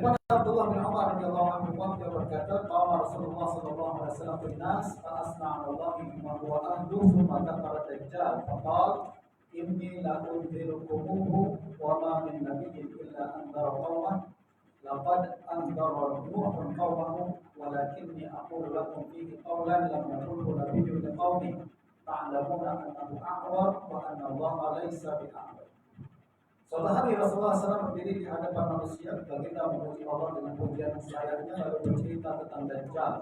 Daripada Abdullah bin Umar radhiyallahu anhu dia berkata, "Qala Rasulullah sallallahu alaihi wasallam bin nas fa asna 'ala Allah mimma huwa ahdu thumma dzakara dajjal faqala inni la unzirukumuhu wa ma min nabiyyin illa anzara qauman laqad anzara nuhun qaumahu walakinni aqulu lakum fihi qawlan lam yaqulhu nabiyyun liqaumihi ta'lamuna annahu a'war wa anna Allah laysa bi'a'war." Suatu hari Rasulullah SAW berdiri di hadapan manusia, baginda memuji Allah dengan pujian selayaknya lalu bercerita tentang Dajjal.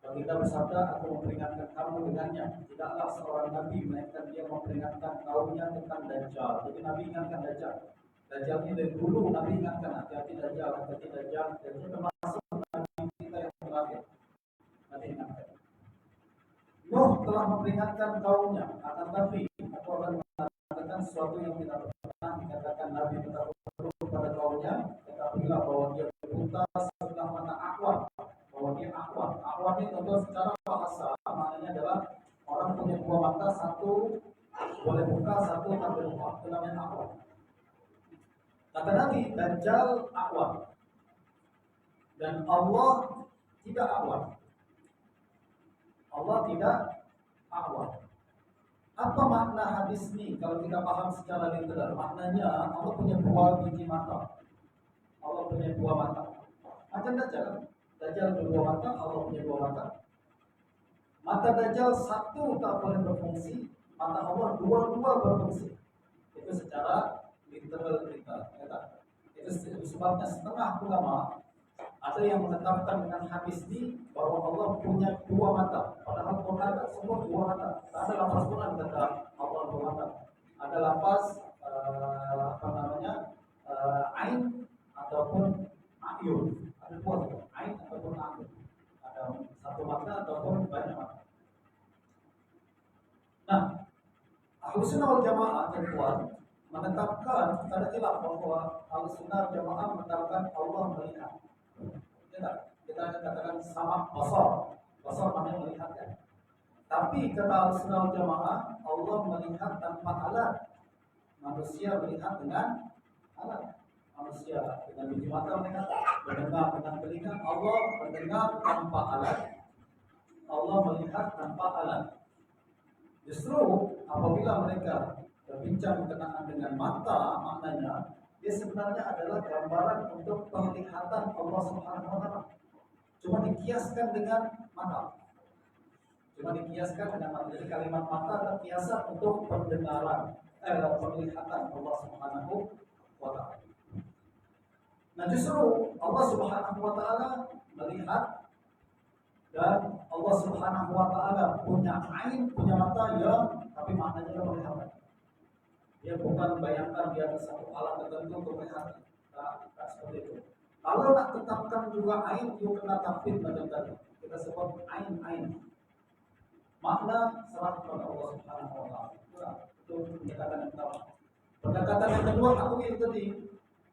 Baginda bersabda, "Aku memperingatkan kamu dengannya. Tidaklah seorang nabi melainkan dia memperingatkan kaumnya tentang Dajjal." Jadi Nabi ingatkan Dajjal. Dajjal ini dari dulu Nabi ingatkan, hati-hati Dajjal, hati-hati Dajjal. Dan itu termasuk Nabi kita yang terakhir. Nabi ingatkan. Nuh telah memperingatkan kaumnya, akan tapi aku akan mengatakan sesuatu yang tidak pernah dikatakan Nabi terdahulu kepada kaumnya. Ketahuilah bahwa dia buta sebelah mata akwar, bahwa dia akwar. Akwar ini tentu secara bahasa maknanya adalah orang punya dua mata, satu boleh buka, satu tak boleh buka. Itu namanya akwar. Kata Nabi, Dajjal akwar dan Allah tidak akwar. Allah tidak akwar. Apa makna hadis ini kalau kita paham secara literal? Maknanya Allah punya dua biji mata. Allah punya dua mata. Macam Dajjal. Dajjal berdua mata, Allah punya dua mata. Mata Dajjal satu tak boleh berfungsi, mata Allah dua-dua berfungsi. Itu secara literal kita. Itu sebabnya setengah ulama ada yang menetapkan dengan hadis ini bahwa Allah punya dua mata. Padahal Quran semua dua mata. Ada lafaz Quran kata Allah dua mata. Ada lafaz ain ataupun ayun. Ada dua, ain ataupun ayun. Ada satu mata ataupun banyak mata. Nah, Ahlussunnah wal Jamaah terkuat menetapkan pada khilaf bahwa Ahlussunnah wal Jamaah menetapkan Allah melihat. Kita akan katakan sama basar maknanya melihat kan. Tapi kata Ahlussunnah wal Jamaah, Allah melihat tanpa alat. Manusia melihat dengan alat. Manusia dengan biji mata melihat, mendengar dengan telinga. Allah mendengar tanpa alat. Allah melihat tanpa alat. Justru apabila mereka berbincang berkenaan dengan mata, maknanya dia sebenarnya adalah gambaran untuk penglihatan Allah Subhanahu wa taala. Cuma dikiaskan dengan mata. Jadi kalimat mata adalah kiasan untuk pendengaran, penglihatan Allah Subhanahu wa taala. Nah, justru Allah Subhanahu wa taala melihat dan Allah Subhanahu wa taala punya ain, punya mata ya, tapi maknanya penglihatan. Dia bukan bayangkan dia ada satu alat tertentu untuk melihat. Tak seperti itu. Kalau nak tetapkan juga ain, you kena tafsir macam tadi. Kita sebut ain. Makna serah kepada Allah Subhanahu wa taala. Itu pendekatan yang pertama. Pendekatan yang kedua aku itu tadi.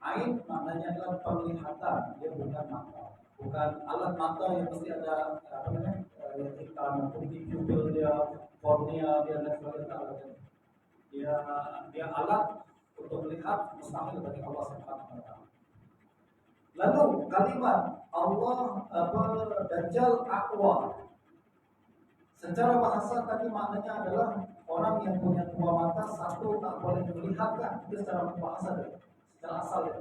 Ain maknanya adalah penglihatan, dia bukan mata. Bukan alat mata yang mesti ada hitam, putih, pupil dia, kornea dia dan sebagainya. Dia alat untuk melihat mustahil bagi Allah Subhanahu wa taala. Lalu kalimat Allah Dajjal aqwa. Secara bahasa tadi maknanya adalah orang yang punya dua mata, satu tak boleh melihat kan. Itu secara bahasa secara asal ya.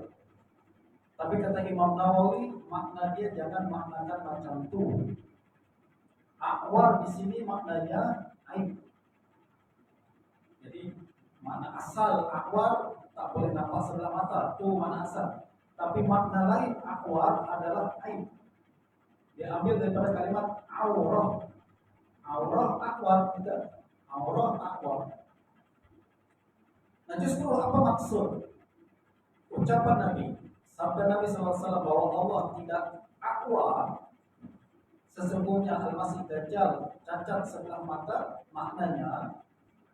Tapi kata Imam Nawawi, makna dia jangan maknakan macam itu. Aqwa di sini maknanya aib. Jadi makna asal akwar tak boleh nampak sebelah mata, itu makna asal. Tapi makna lain akwar adalah aib. Dia ambil daripada kalimat aurah. Aurah akwar, tidak. Aurah akwar. Nah, justru apa maksud ucapan Nabi? Sabda Nabi SAW bahwa Allah tidak akwar. Sesungguhnya Al-Masih Dajjal cacat sebelah mata, maknanya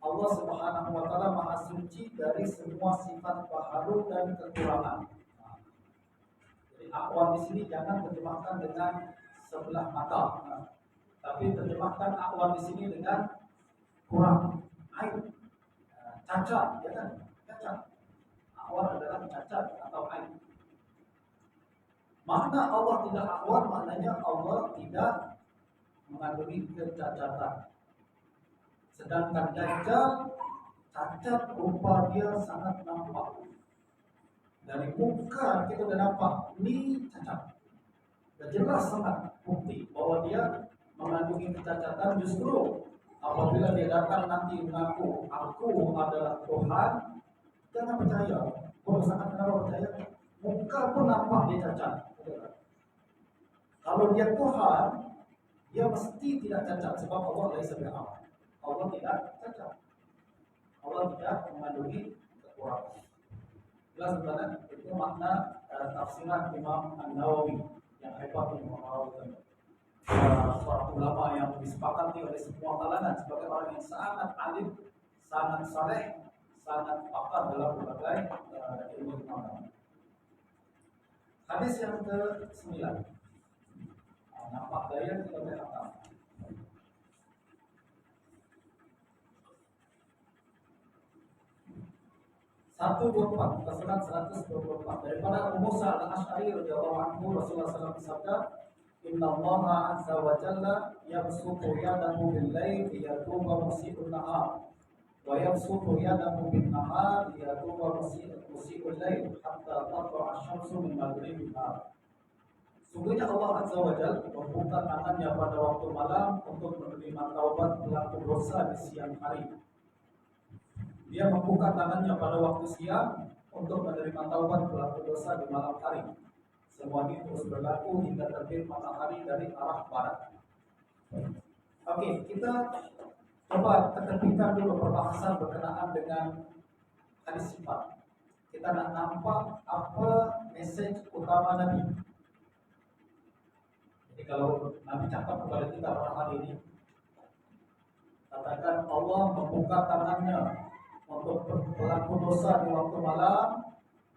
Allah Subhanahu wa taala Maha Suci dari semua sifat baharu dan kekurangan. Jadi akwar di sini jangan terjemahkan dengan sebelah mata. Tapi terjemahkan akwar di sini dengan kurang, aib, cacat, ya kan? Cacat. Akwar adalah cacat atau aib. Makna Allah tidak awar, maknanya Allah tidak mengandungi kecacatan. Sedangkan Dajjal cacat rupa dia sangat nampak. Dari muka kita sudah nampak, ini cacat. Dan jelas sangat bukti bahwa dia mengandungi kecacatan. Justru apabila dia datang nanti mengaku aku adalah Tuhan, jangan percaya. Kalau sangat kenapa percaya? Muka pun nampak dia cacat. Kalau dia Tuhan, dia mesti tidak cacat sebab Allah laisa bi'awar. Allah tidak cacat. Allah tidak mengandungi kekurangan. Jelas sebenarnya itu makna tafsiran Imam An-Nawawi yang hebat Imam Nawawi. Seorang ulama yang disepakati oleh semua kalangan sebagai orang yang sangat alim, sangat saleh, sangat pakar dalam berbagai ilmu agama. Hadis yang ke-9. Nampak daya kita berhafal. 124, pesanan 124 daripada Abu Musa al-Asy'ari radhiyallahu anhu. Rasulullah SAW bersabda, Inna Allah azza wa jalla yabsutu yadahu bil-lail liyatuba musii'un nahar wa yabsutu yadahu bin-nahar liyatuba musii'ul lail hatta tatlu'a asy-syamsu min maghribin nahar. Sungguhnya Allah azza wa jalla membuka tangannya pada waktu malam untuk menerima taubat pelaku dosa di siang hari. Dia membuka tangannya pada waktu siang untuk menerima taubat pelaku dosa di malam hari. Semua ini terus berlaku hingga terbit matahari dari arah barat. Oke, kita coba ketepikan dulu perbahasan berkenaan dengan hadis 4. Kita nak nampak apa message utama Nabi. Jadi kalau Nabi cakap kepada kita pada hari ini, katakan Allah membuka tangannya untuk pelaku dosa di waktu malam,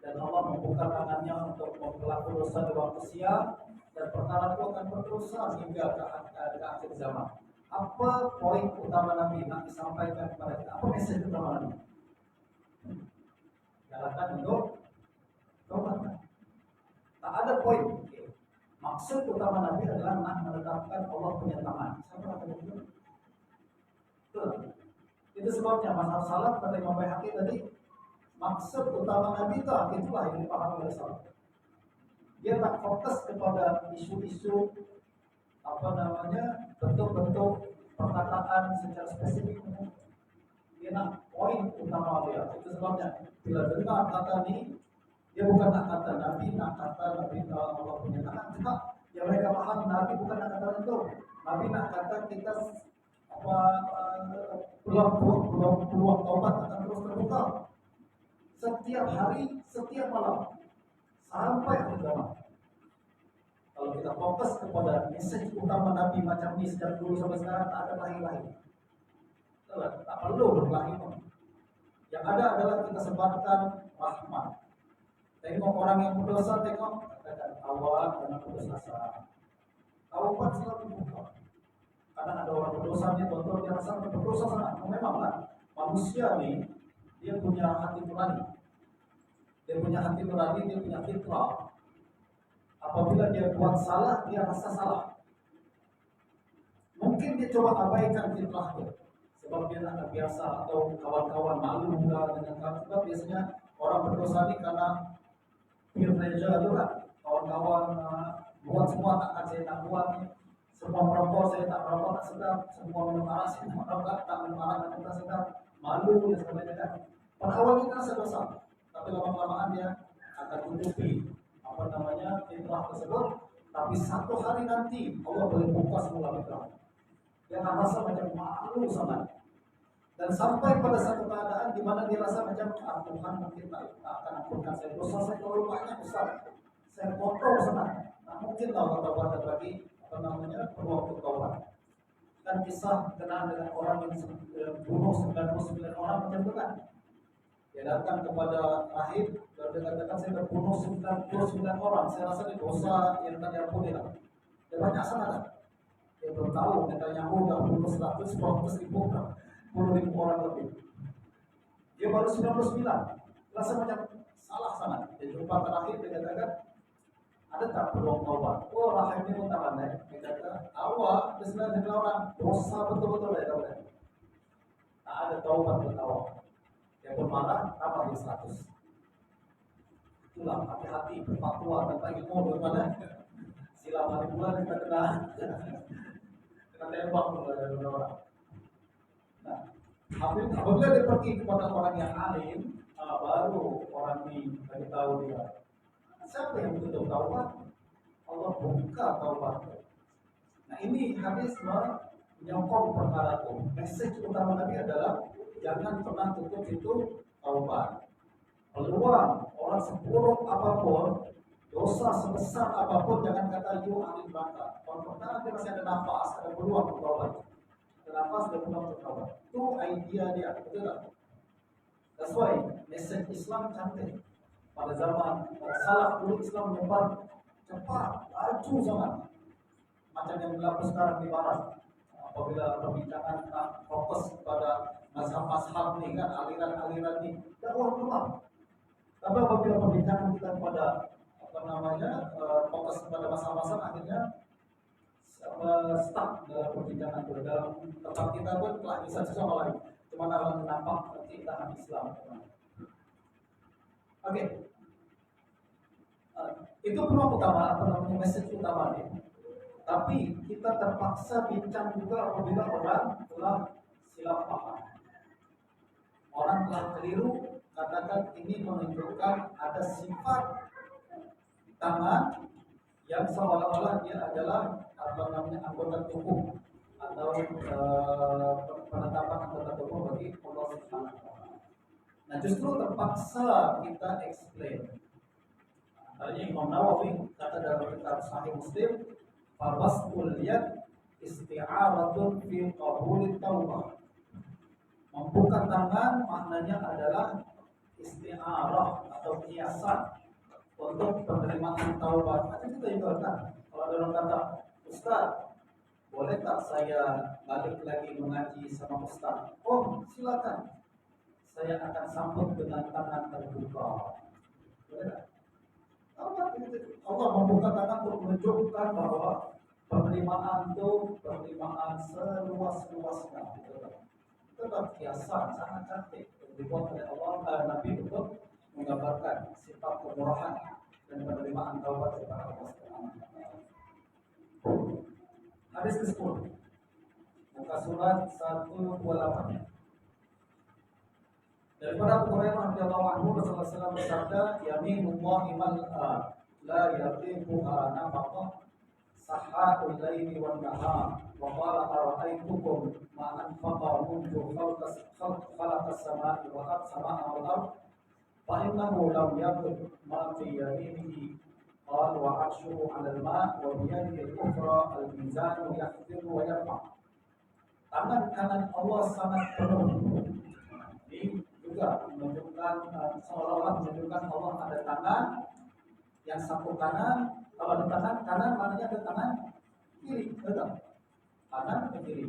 dan Allah membuka tangannya untuk pelaku dosa di waktu siang, dan perkara itu akan berdosa hingga ke akhir zaman. Apa poin utama Nabi nak disampaikan kepada kita? Apa message utama Nabi? Galakan untuk taubat. Tak ada poin. Maksud utama Nabi adalah nak menetapkan Allah punya tangan. Siapa kata begitu? Betul. Itu sebabnya mazhab salaf kata Imam Baihaqi tadi, maksud utama Nabi itulah yang dipahami oleh salaf. Dia tak fokus kepada isu-isu bentuk-bentuk perkataan secara spesifik. Dia nak poin utama dia. Itu sebabnya bila dengar kata ini, dia bukan nak kata Nabi, nak kata Nabi Allah punya tangan. Cuma yang mereka paham Nabi bukan nak kata itu. Nabi nak kata kita peluang taubat akan terus terbuka setiap hari, setiap malam sampai akhir zaman. Kalau kita fokus kepada message utama Nabi macam ini sejak dulu sampai sekarang, tak ada lain-lain. Tak perlu berkelahi pun. Yang ada adalah kita sebarkan rahmat. Tengok orang yang berdosa, tengok katakan awal dengan putus asa. Taubat selalu buka. Karena ada orang berdosa ni, tuan-tuan, dia rasa berdosa sangat. Memanglah manusia ni dia punya hati nurani. Dia punya hati nurani, dia punya fitrah. Apabila dia buat salah, dia rasa salah. Mungkin dia coba abaikan fitrah dia, sebab dia tak biasa atau kawan-kawan malu dengan sebab biasanya orang berdosa ni karena peer pressure tu kan. Kawan-kawan buat semua takkan saya tak buat ni. Semua merokok saya tak merokok, tak sedap. Semua minum arak saya tak merokok, tak minum arak tak sedap. Malu dan sebagainya kan. Pada awal kita rasa dosa, tapi lama-kelamaan dia akan tutupi fitrah tersebut. Tapi satu hari nanti Allah boleh buka semula fitrah. Dia akan rasa macam malu sangat. Dan sampai pada satu keadaan di mana dia rasa macam Tuhan mungkin tak akan ampunkan saya. Dosa saya terlalu banyak besar. Saya kotor sangat. Tak mungkinlah Allah taubat bagi peluang untuk taubat. Dan kisah kenal dengan orang yang bunuh 99 orang macam itu kan. Dia datang kepada rahib dan dia katakan saya terbunuh 99 orang. Saya rasa ini dosa yang tak diampuni lah. Dia banyak sangat. Dia belum tahu Netanyahu dah bunuh 100 ribu orang lebih. Dia baru 99. Rasa macam salah sangat. Dia jumpa terakhir dia katakan, Ada tak peluang taubat? Oh, rahim ini utama nih. Dia kata, awak kesenangan orang dosa betul-betul ya tahu. Tak ada taubat buat awak. Yang bermarah tambah di 100. Itulah hati-hati berfatwa tentang ilmu bagaimana silam hari bulan kita kena tembak oleh orang. Nah, apabila dia pergi kepada orang yang alim, baru orang ini bagi tahu dia. Siapa yang betul taubat? Allah buka taubat. Nah ini hadis menyokong perkara itu. Message utama Nabi adalah jangan pernah tutup itu taubat. Peluang orang seburuk apapun, dosa sebesar apapun, jangan kata you ahli neraka. Kalau pernah dia masih ada nafas, ada peluang untuk taubat. Ada nafas, ada peluang untuk taubat. Itu idea dia, betul tak? That's why message Islam cantik. Pada zaman salaf dulu Islam menyebar cepat, laju zaman. Macam yang berlaku sekarang di barat. Apabila perbincangan fokus pada mazhab-mazhab ni kan, aliran-aliran ni, dakwah keluar. Tapi apabila perbincangan kita kepada fokus kepada mazhab-mazhab, akhirnya stuck dalam perbincangan itu. Dalam tempat kita pun telah bisa sama lain. Cuma dalam nampak kecintaan Islam. Oke. Itu peluang utama, message utama nih. Tapi kita terpaksa bincang juga apabila orang telah silap paham. Orang telah keliru, katakan ini menunjukkan ada sifat tangan yang seolah-olah dia adalah anggota tubuh atau penetapan anggota tubuh bagi Allah Subhanahu wa taala. Nah, justru terpaksa kita explain. Tadinya Imam Nawawi kata dalam kitab Sahih Muslim, "Fabastul yad isti'aratun fi qabulit taubah." Membuka tangan maknanya adalah isti'arah atau kiasan untuk penerimaan taubat. Nanti kita juga kan, kalau ada orang kata, "Ustaz, boleh tak saya balik lagi mengaji sama Ustaz?" Oh, silakan. Saya akan sambut dengan tangan terbuka. Boleh tak? Allah membuka tangan untuk menunjukkan bahwa penerimaan itu penerimaan seluas-luasnya. Itu kiasan sangat cantik dibuat oleh Allah Nabi untuk menggambarkan sifat kemurahan dan penerimaan taubat kepada Allah Subhanahu wa taala. Hadis ke-10. Muka surat 128. Daripada Abu Hurairah radhiyallahu anhu, Rasulullah SAW bersabda, "Yaminullahi mal'a la yaqifuha nafaqah sahhatul laili wan nahar wa qala ara'aytukum ma anfaqa mundu khalaqas samai wal ardh fa innahu lam yakun ma fi yaminihi qala wa arshuhu 'ala al-ma' wa bi yadihi al-ukhra al-mizanu yahdiru wa yarfa'." Tangan kanan Allah sangat penuh. Ini juga menunjukkan seolah-olah menunjukkan Allah ada tangan yang satu kanan. Kalau ada tangan kanan maknanya ada tangan kiri, betul? Kanan ke kiri.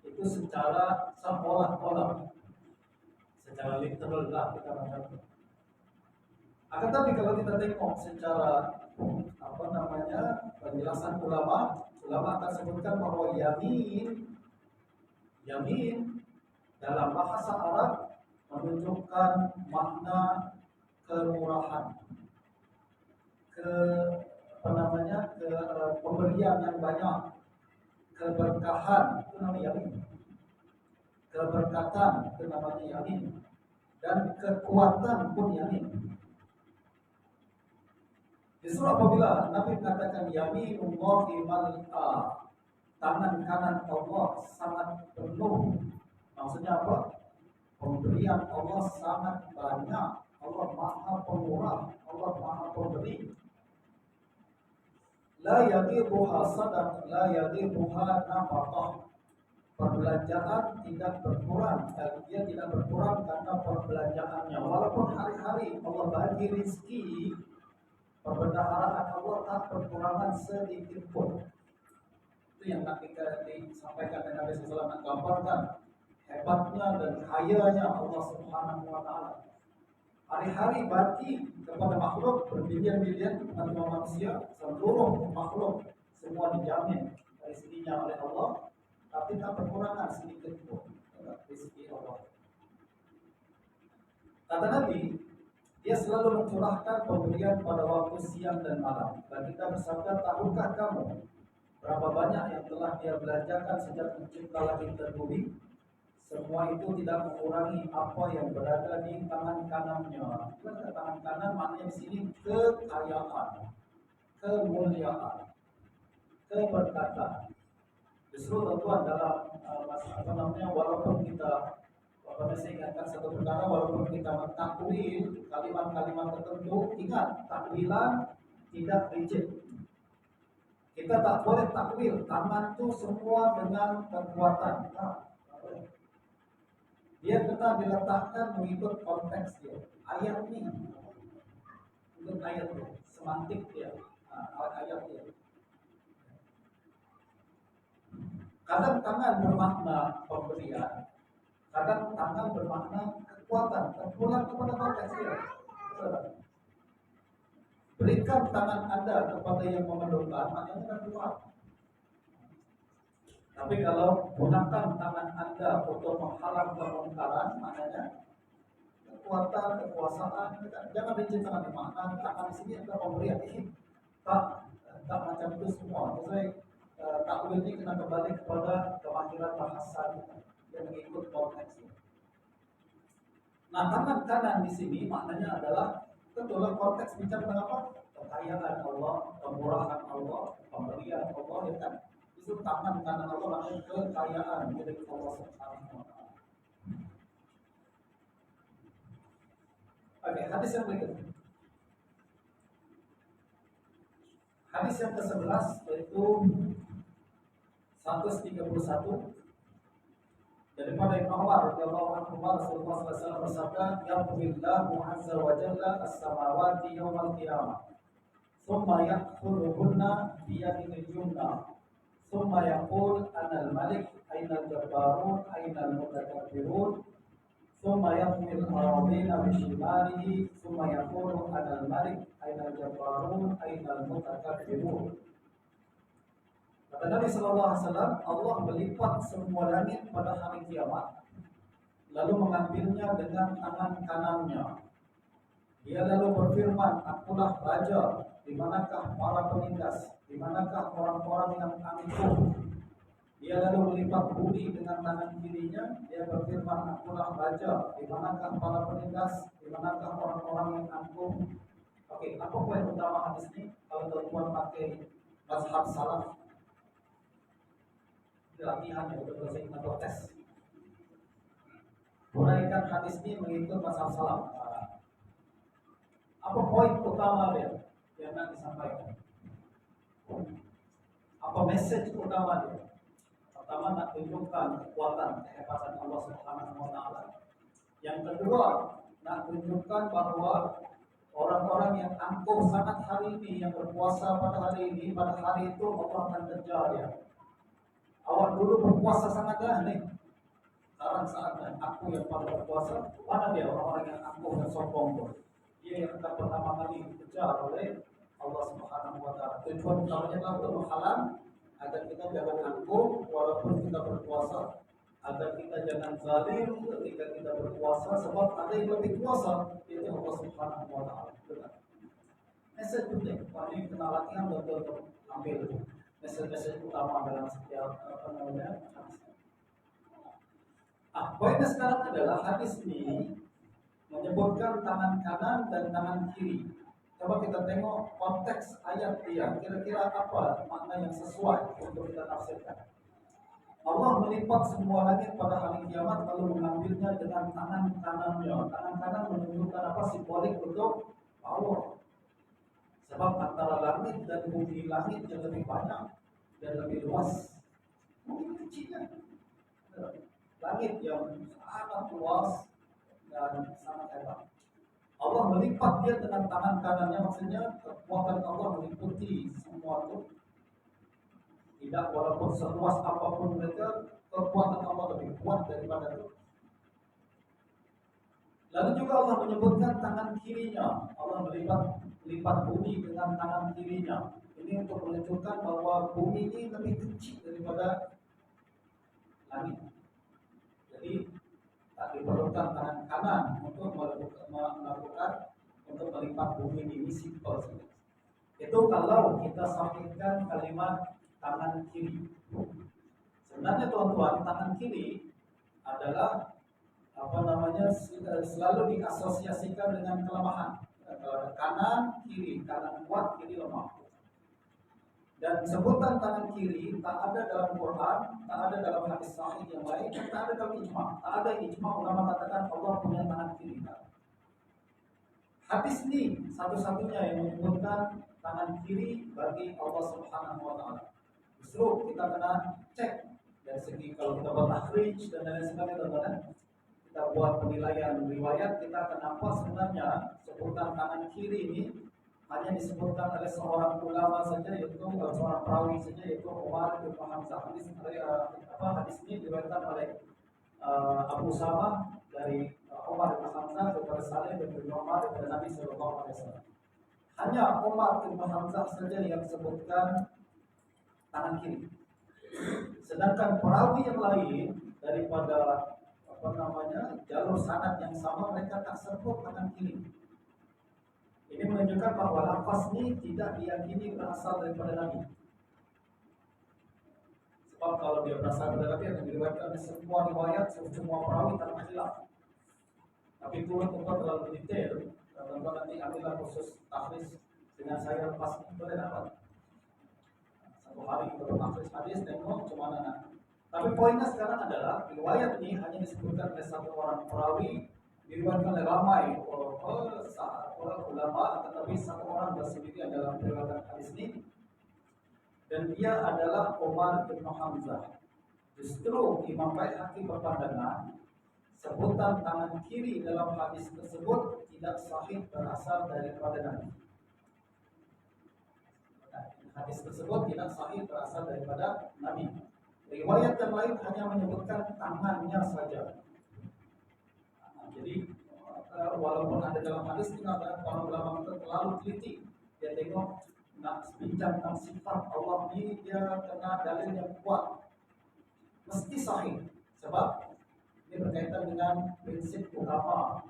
Itu secara seolah-olah, secara literal lah kita baca. Akan tapi kalau kita tengok secara penjelasan ulama akan sebutkan bahwa yamin dalam bahasa Arab menunjukkan makna kemurahan, pemberian yang banyak, keberkahan, itu namanya yamin. Keberkatan itu namanya yamin, dan kekuatan pun yamin. Justru apabila Nabi mengatakan yaminullahi mal'a, tangan kanan Allah sangat penuh, maksudnya apa? Pemberian Allah sangat banyak. Allah Maha Pemurah, Allah Maha Pemberi. La yadhibuha sadaq, la yadhibuha nafaqah. Perbelanjaan tidak berkurang, dan dia tidak berkurang karena perbelanjaannya. Walaupun hari-hari Allah bagi rezeki, perbendaharaan Allah tak berkurangan sedikit pun. Itu yang Nabi disampaikan dan Nabi SAW menggambarkan hebatnya dan kayanya Allah Subhanahu wa taala. Hari-hari bagi kepada makhluk berbilion-bilion manusia, seluruh makhluk semua dijamin rezekinya oleh Allah, tapi tak berkurangan sedikit pun rezeki Allah. Kata Nabi, dia selalu mencurahkan pemberian pada waktu siang dan malam. Dan kita bersabda, tahukah kamu berapa banyak yang telah dia belanjakan sejak mencipta langit dan bumi? Semua itu tidak mengurangi apa yang berada di tangan kanannya. Tangan kanan maknanya di sini kekayaan, kemuliaan, keberkatan. Justru tuan dalam walaupun kita saya ingatkan satu perkara, walaupun kita mentakwil kalimat-kalimat tertentu, ingat takwilan tidak rigid. Kita tak boleh takwil tangan itu semua dengan kekuatan. Dia tetap diletakkan mengikut konteks dia. Ayat ini, untuk ayat dia, semantik dia, ayat dia. Kadang tangan bermakna pemberian, kadang tangan bermakna kekuatan, terpulang kepada konteks dia. Berikan tangan Anda kepada yang memerlukan, maknanya kan kuat. Tapi kalau gunakan tangan Anda untuk menghalang kemungkaran, maknanya kekuatan, kekuasaan. Jangan diceritakan makna tangan di sini adalah pemberian. Tak macam itu semua. Sesuai takwil ini kena kembali kepada kemahiran bahasa kita yang mengikut konteksnya. Nah, tangan kanan di sini maknanya adalah betul konteks bicara tentang apa? Kekayaan Allah, kemurahan Allah, pemberian Allah, ya kan? Itu tangan kanan Allah maknanya kekayaan milik Allah Subhanahu wa taala. Oke, hadis yang berikutnya. Hadis yang ke-11 yaitu 131 daripada Ibnu Umar radhiyallahu anhu, Rasulullah sallallahu alaihi wasallam bersabda, "Yaqbillahu azza wa jalla as-samawati yawmal qiyamah. Thumma ya'khudhuhunna bi yadihi al-yumna. Thumma yaqul ana al-malik, aina al-jabbarun, aina al-mutakabbirun. Thumma yahmil aradina bi shimalihi, thumma yaqulu ana al-malik, aina al-jabbarun, aina al-mutakabbirun." Kata Nabi Sallallahu Alaihi Wasallam, Allah melipat semua langit pada hari kiamat, lalu mengambilnya dengan tangan kanannya. Dia lalu berfirman, "Akulah Raja, di manakah para penindas, di manakah orang-orang yang angkuh?" Dia lalu melipat bumi dengan tangan kirinya. Dia berfirman, "Akulah Raja, di manakah para penindas, di manakah orang-orang yang angkuh?" Oke, apa poin utama hadis ini? Kalau tuan pakai mazhab salaf, latihan yang betul-betul saya ingin protes. Uraikan hadis ini mengikut mazhab salaf. Apa poin utama dia yang nak disampaikan? Apa message utama dia? Pertama, nak tunjukkan kekuatan, kehebatan Allah Subhanahu wa taala. Yang kedua, nak tunjukkan bahwa orang-orang yang angkuh sangat hari ini, yang berpuasa pada hari ini, pada hari itu Allah akan kejar dia. Awak dulu berpuasa sangatlah nih. Sekarang saatnya aku yang paling berpuasa. Mana dia orang-orang yang angkuh dan sombong tuh? Dia yang akan pertama kali dikejar oleh Allah Subhanahu wa taala. Tujuan utamanya adalah untuk menghalang agar kita jangan angkuh walaupun kita berpuasa, agar kita jangan zalim ketika kita berpuasa, sebab ada yang lebih kuasa, yaitu Allah Subhanahu wa taala. Message penting, ini kena latihan untuk ambil message utama dalam setiap hadis. Poinnya sekarang adalah hadis ini menyebutkan tangan kanan dan tangan kiri. Coba kita tengok konteks ayat dia. Kira-kira apa makna yang sesuai untuk kita tafsirkan. Allah melipat semua langit pada hari kiamat lalu mengambilnya dengan tangan kanannya. Tangan kanan menunjukkan apa? Simbolik untuk Allah. Sebab antara langit dan bumi, langit yang lebih banyak dan lebih luas, bumi kecilnya. Langit yang sangat luas dan sangat hebat. Allah melipat dia dengan tangan kanannya, maksudnya kekuatan Allah meliputi semua itu. Tidak walaupun seluas apapun mereka, kekuatan Allah lebih kuat daripada itu. Lalu juga Allah menyebutkan tangan kirinya. Allah melipat bumi dengan tangan kirinya. Ini untuk menunjukkan bahwa bumi ini lebih kecil daripada langit. Jadi tak diperlukan tangan kanan untuk melakukan untuk melipat bumi ini simple saja. Itu kalau kita sahihkan kalimat tangan kiri. Sebenarnya tuan-tuan, tangan kiri adalah selalu diasosiasikan dengan kelemahan. Kanan kiri, kanan kuat, kiri lemah. Dan sebutan tangan kiri tak ada dalam Quran, tak ada dalam hadis sahih yang lain, tak ada dalam ijma. Tak ada ijma ulama katakan Allah punya tangan kiri. Hadis ini satu-satunya yang menyebutkan tangan kiri bagi Allah Subhanahu wa taala. Justru kita kena cek dari segi kalau kita buat takhrij dan lain sebagainya, kita buat penilaian riwayat, kita kenapa sebenarnya sebutan tangan kiri ini hanya disebutkan oleh seorang ulama saja, yaitu seorang perawi saja, yaitu Umar bin Hamzah. Hadis ini diriwayatkan oleh Abu Usama dari Umar bin Hamzah kepada Saleh bin Umar dari Nabi Sallallahu Alaihi Wasallam. Hanya Umar bin Hamzah saja yang disebutkan tangan kiri. Sedangkan perawi yang lain daripada jalur sanad yang sama, mereka tak sebut tangan kiri. Ini menunjukkan bahwa lafaz ini tidak diyakini berasal daripada Nabi. Sebab kalau dia berasal dari Nabi akan diriwayatkan oleh semua riwayat, semua perawi tanpa khilaf. Tapi itu untuk terlalu detail, tentu nanti ambillah khusus tahriz dengan saya lepas ini boleh dapat. Satu hari kita bertahriz hadis, tengok cuma anak. Tapi poinnya sekarang adalah riwayat ini hanya disebutkan oleh satu orang perawi, diriwayatkan oleh ramai orang ulama, tetapi satu orang bersendirian dalam riwayat hadis ini, dan dia adalah Umar bin Hamzah. Justru Imam Baihaqi berpandangan sebutan tangan kiri dalam hadis tersebut tidak sahih berasal daripada Nabi. Hadis tersebut tidak sahih berasal daripada Nabi. Riwayat yang lain hanya menyebutkan tangannya saja. Jadi walaupun ada dalam hadis, para ulama itu terlalu teliti. Dia tengok nak bincang tentang sifat Allah ini, dia kena dalil yang kuat, mesti sahih. Sebab ini berkaitan dengan prinsip utama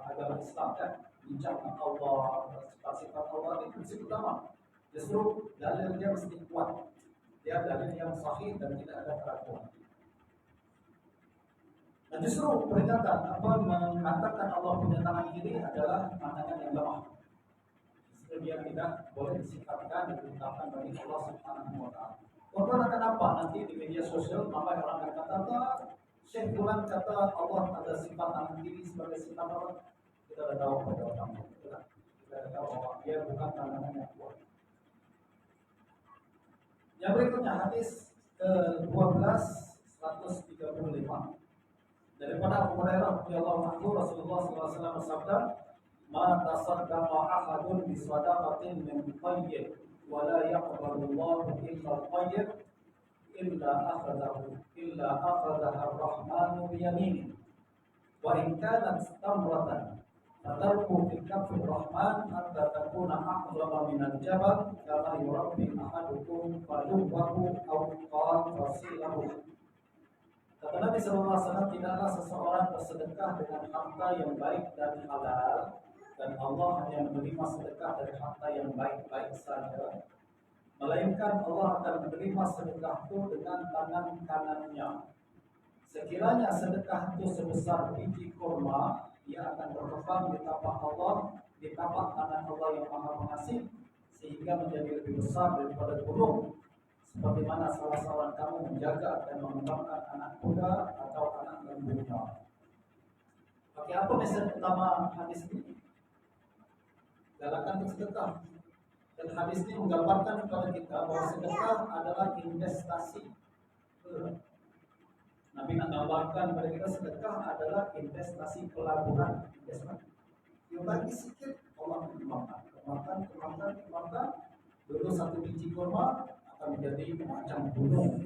agama Islam, kan? Bincang tentang Allah, sifat-sifat Allah ini prinsip utama. Justru dalilnya mesti kuat. Dia dalil yang sahih dan tidak ada keraguan. Dan justru peringatan mengatakan Allah punya tangan kiri adalah pandangan yang lemah. Justru dia tidak boleh disifatkan dan ditetapkan bagi Allah Subhanahu wa taala. Orang akan apa nanti di media sosial, maka orang akan kata, Syekh Fulan kata Allah ada sifat tangan kiri sebagai sifat Allah. Kita sudah tahu pada orang itu. Kita sudah tahu bahwa dia bukan tangan yang kuat. Yang berikutnya hadis ke-12 135 daripada Abu Hurairah radhiyallahu anhu, Rasulullah SAW bersabda, "Ma tasaddaqa ahadun bi sadaqatin min tayyib wa la yaqbalu Allahu illa tayyib illa akhadhaha ar-rahmanu bi yaminihi wa in kanat tamratan fatarku fi kaffi rahman hatta takuna a'zama min al-jabal kama yurabbi ahadukum faluwahu aw qala fasilahu." Kata Nabi SAW, tidaklah seseorang bersedekah dengan harta yang baik dan halal, dan Allah hanya menerima sedekah dari harta yang baik-baik saja, melainkan Allah akan menerima sedekah itu dengan tangan kanannya. Sekiranya sedekah itu sebesar biji kurma, ia akan berkembang di tapak Allah, di tapak tangan Allah yang Maha Pengasih, sehingga menjadi lebih besar daripada gunung. Seperti mana salah seorang kamu menjaga dan mengembangkan anak kuda atau anak lembunya. Oke, apa mesej utama hadis ini? Galakan bersedekah. Dan hadis ini menggambarkan kepada kita bahwa sedekah adalah investasi. Nabi menggambarkan kepada kita sedekah adalah investasi pelabuhan. Yang bagi sedikit Allah kembangkan. Dulu satu biji kurma akan menjadi macam gunung.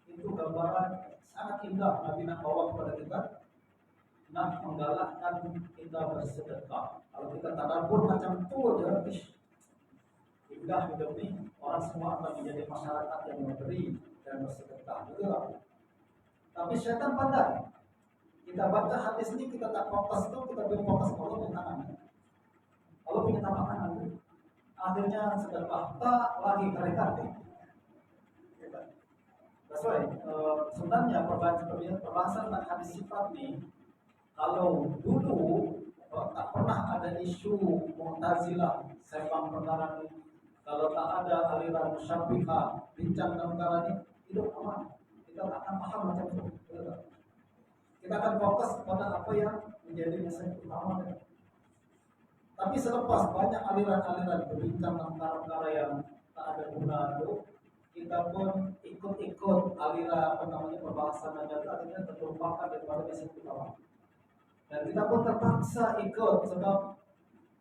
Itu gambaran sangat indah Nabi nak bawa kepada kita. nak menggalakkan kita bersedekah. Kalau kita tadabbur macam tu aja, indah hidup ni, orang semua akan menjadi masyarakat yang memberi dan bersedekah, betul tak? Tapi syaitan pandai. Kita baca hadis ini, kita tak fokus tu, kita belum fokus Allah punya tangan. Allah punya tapak tangan. Akhirnya sedekah tak lagi kari-kari. That's why, sebenarnya perbahasan tentang hadis sifat ni, kalau dulu tak pernah ada isu Mu'tazilah sembang perkara ni, kalau tak ada aliran Musyabbihah bincang dalam perkara ni, hidup aman. Kita tak akan paham macam itu. Kita akan fokus pada apa yang menjadi message utama. Tapi selepas banyak aliran-aliran berbincang tentang perkara yang tak ada guna itu, kita pun ikut-ikut aliran perbahasan aja, akhirnya terlupakan daripada message utama. Dan kita pun terpaksa ikut, sebab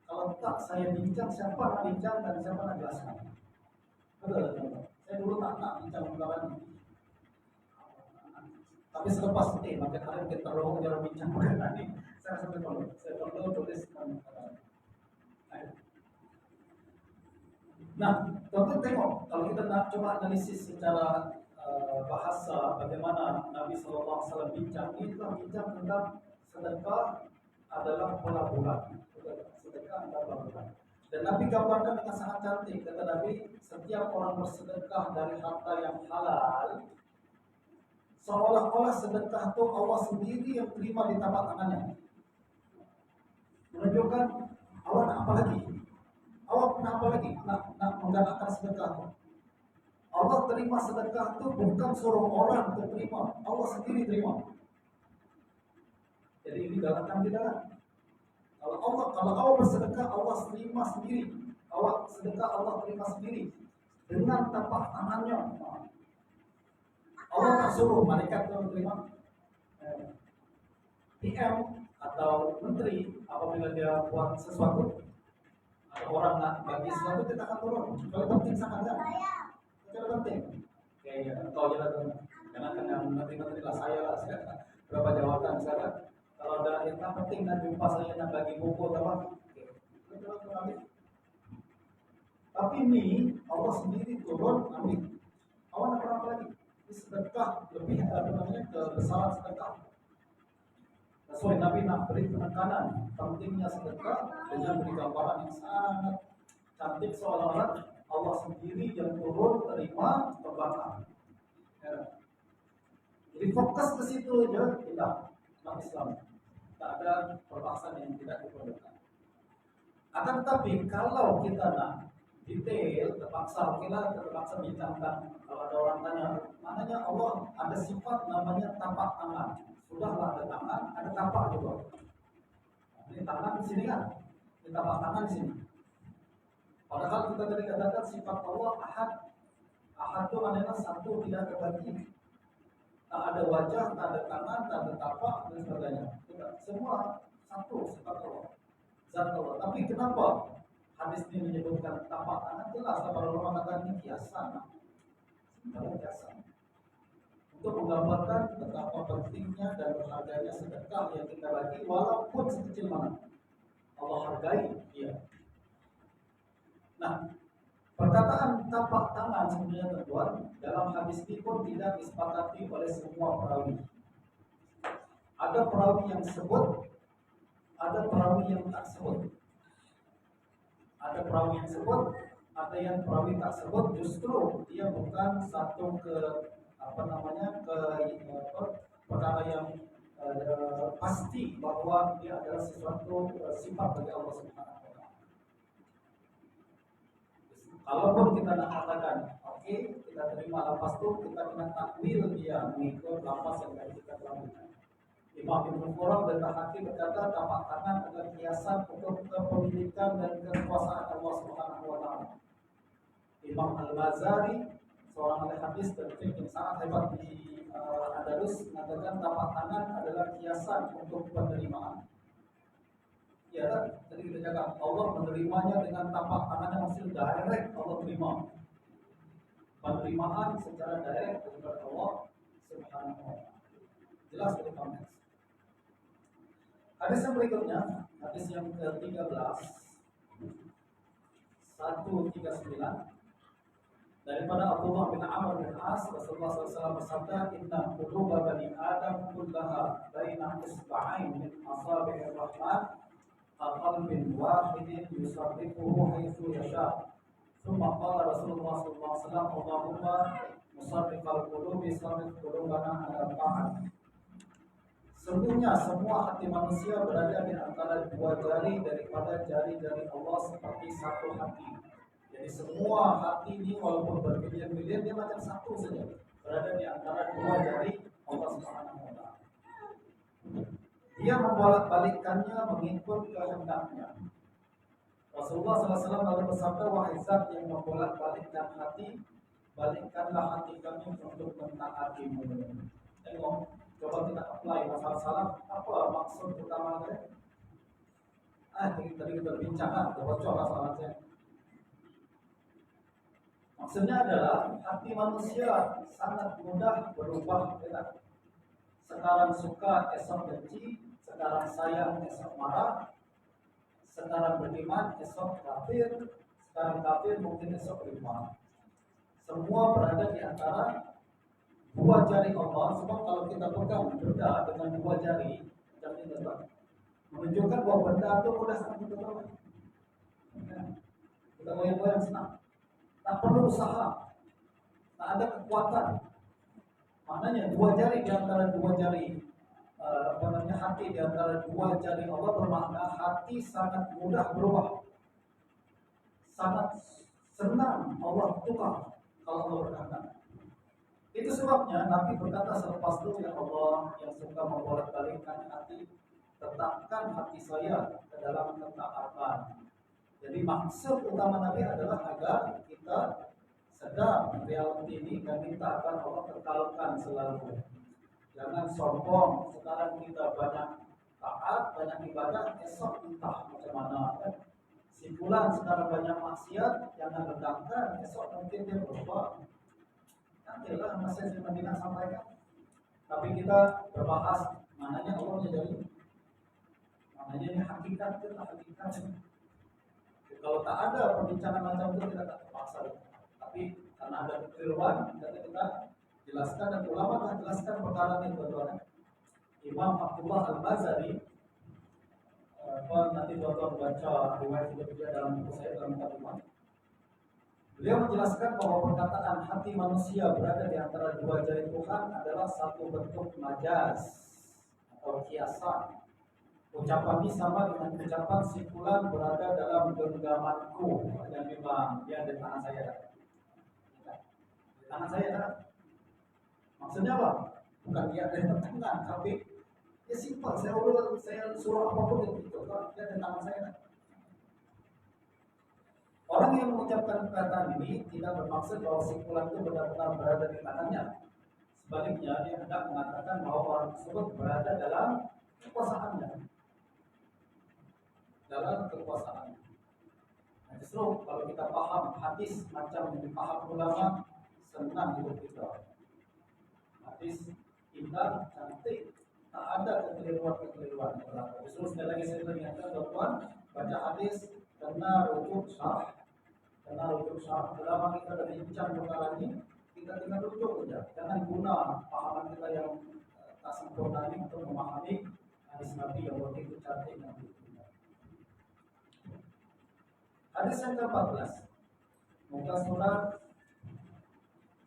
kalau tak saya bincang, siapa nak bincang dan siapa nak jelaskan? Betul. Saya dulu tak nak bincang perkara ini. Tapi selepas makin hari kita terlalu jarang bincang perkara ini, saya perlu tulis. Nah, tonton tengok, kalau kita nak coba analisis secara bahasa bagaimana Nabi SAW bincang, ini kita bincang tentang sedekah adalah pelabuhan. Sedekah adalah pelabuhan. Dan Nabi gambarkan dengan sangat cantik. Kata Nabi, setiap orang bersedekah dari harta yang halal, seolah-olah sedekah itu Allah sendiri yang terima di tapak tangannya. Menunjukkan Allah nak apa lagi? Allah nak apa lagi? Nak menggalakkan sedekah itu. Allah terima sedekah itu bukan suruh orang untuk terima, Allah sendiri terima. Jadi ini galakkan kita. Kalau Allah bersedekah, Allah terima sendiri. Allah sedekah, Allah terima sendiri dengan tapak tangannya. Allah tak suruh malaikat untuk terima. PM atau menteri apabila dia buat sesuatu, ada orang nak bagi sesuatu, kita akan turun. Kalau penting sangat kan? Kalau penting. Kayak kau jalan, jangan yang menteri-menteri lah, saya lah, berapa jawatan sekarang. Kalau ada yang tak penting dan jumpa saya nak bagi buku atau apa, tapi ini Allah sendiri turun ambil. Allah nak apa lagi? Ini sedekah lebih kebesaran sedekah. Sesuai Nabi nak beri penekanan pentingnya sedekah dengan beri gambaran yang sangat cantik, seolah-olah Allah sendiri yang turun terima terbakar. Jadi fokus ke situ aja, tidak Islam Islam. Tak ada perbahasan yang tidak diperlukan. Akan tetapi kalau kita nak detail, terpaksa bincangkan. Kalau ada orang tanya, maknanya Allah ada sifat namanya tapak tangan. Sudahlah ada tangan, ada tapak juga. Ini tangan di sini kan, ini tapak tangan di sini. Padahal kita tadi katakan sifat Allah ahad. Ahad itu maknanya satu, tidak terbagi. Tak ada wajah, tak ada tangan, tak ada tapak dan sebagainya. Semua satu sifat Allah, zat Allah. Tapi kenapa hadis ini menyebutkan tapak tangan? Jelas para ulama katakan ini kiasan. Kiasan untuk menggambarkan betapa pentingnya dan berharganya sedekah yang kita bagi, walaupun sekecil mana. Allah hargai dia. Nah, perkataan tapak tangan sebenarnya tuan, dalam hadis ini pun tidak disepakati oleh semua perawi. Ada perawi yang sebut, ada perawi yang tak sebut. Ada perawi yang sebut, ada yang perawi tak sebut. Justru dia bukan satu perkara yang pasti bahwa dia adalah sesuatu sifat dari Allah Subhanahu wa taala. Kalaupun kita nak katakan, oke, kita terima lafaz itu, kita kena takwil dia mengikut lafaz yang tadi kita lakukan. Imam Ibnu Qurrah dan Al-Hakim berkata tapak tangan adalah kiasan untuk kepemilikan dan kekuasaan Allah Subhanahu wa taala. Imam Al-Mazari, seorang ahli hadis dan fikih yang sangat hebat di Andalus, mengatakan tapak tangan adalah kiasan untuk penerimaan. Ya kan? Tadi kita cakap Allah menerimanya dengan tapak tangan yang maksud direct, Allah terima. Penerimaan secara direct dari Allah Subhanahu wa taala. Jelas dari konteks. Hadis yang berikutnya, hadis yang ke-13, 139 daripada Abdullah bin Amr bin As, Rasulullah SAW bersabda, Inna quluba bani Adam kullaha baina isba'ain min asabi'ir rahman qalbin wahidin yusarrifuhu haitsu yasha. Thumma qala Rasulullah SAW, Allahumma musarrifal qulubi sarrif qulubana ala ta'at. Sesungguhnya semua hati manusia berada di antara dua jari daripada jari-jari Allah seperti satu hati. Jadi semua hati ini walaupun berbilion-bilion dia macam satu saja, berada di antara dua jari Allah Subhanahu wa taala. Dia membolak-balikkannya mengikut kehendaknya. Rasulullah SAW lalu bersabda, wahai zat yang membolak-balikkan hati, balikkanlah hati kami untuk mentaatimu. Tengok, coba kita apply masalah salam, apa maksud utamanya? Tadi kita berbincang, bocor masalah saya. Maksudnya adalah hati manusia sangat mudah berubah. Sekarang suka, esok benci. Sekarang sayang, esok marah. Sekarang beriman, esok kafir. Sekarang kafir, mungkin esok beriman. Semua berada di antara dua jari Allah. Sebab kalau kita pegang benda dengan dua jari, menunjukkan bahwa benda itu mudah sangat kita pegang. Kita goyang-goyang senang. Tak perlu usaha, tak ada kekuatan. Maknanya dua jari di antara dua jari, hati di antara dua jari Allah bermakna hati sangat mudah berubah, sangat senang Allah tukar kalau Allah berkehendak. Itu sebabnya Nabi berkata selepas itu, ya Allah yang suka membolak-balikkan hati, tetapkan hati saya ke dalam ketaatan. Jadi maksud utama Nabi adalah agar kita sedar realiti ini dan kita akan Allah kekalkan selalu. Jangan sombong, sekarang kita banyak taat, banyak ibadah, esok entah macam mana. Si fulan sekarang banyak maksiat, jangan rendahkan, esok mungkin dia berubah. Nantilah masih Madinah sampaikan. Tapi kita berbahas mananya Allah menjadi, mananya ini hakikat, kita hakikat. Kalau tak ada perbincangan macam itu kita tak terpaksa. Tapi karena ada kekeliruan, kita jelaskan dan ulama telah jelaskan perkara ini tuan-tuan. Imam Abdullah Al-Mazari, nanti tuan-tuan baca riwayat hidup dia dalam buku saya dalam Muqaddimah. Beliau menjelaskan bahwa perkataan hati manusia berada di antara dua jari Tuhan adalah satu bentuk majaz atau kiasan. Ucapan ini sama dengan ucapan si fulan berada dalam genggamanku, yang memang dia di tangan saya. Di tangan saya. Maksudnya apa? Bukan dia ada di tangan, tapi ya simpel. Saya suruh apapun itu, dia di tangan saya. Orang yang mengucapkan perkataan ini tidak bermaksud bahwa si fulan itu benar-benar berada di tangannya. Sebaliknya, dia hendak mengatakan bahwa orang tersebut berada dalam kekuasaannya. Dalam kekuasaan. Nah, justru kalau kita paham hadis macam yang dipaham ulama, senang hidup kita. Hadis indah, cantik, tak ada kekeliruan. Justru sekali lagi saya ingatkan tuan-tuan, baca hadis kena rujuk syarah. Selama kita ada bincang perkara ini, kita tinggal rujuk saja. Jangan guna pahaman kita yang tak sempurna ini untuk memahami hadis Nabi yang begitu cantik dan begitu. Hadis yang ke-14, muka surat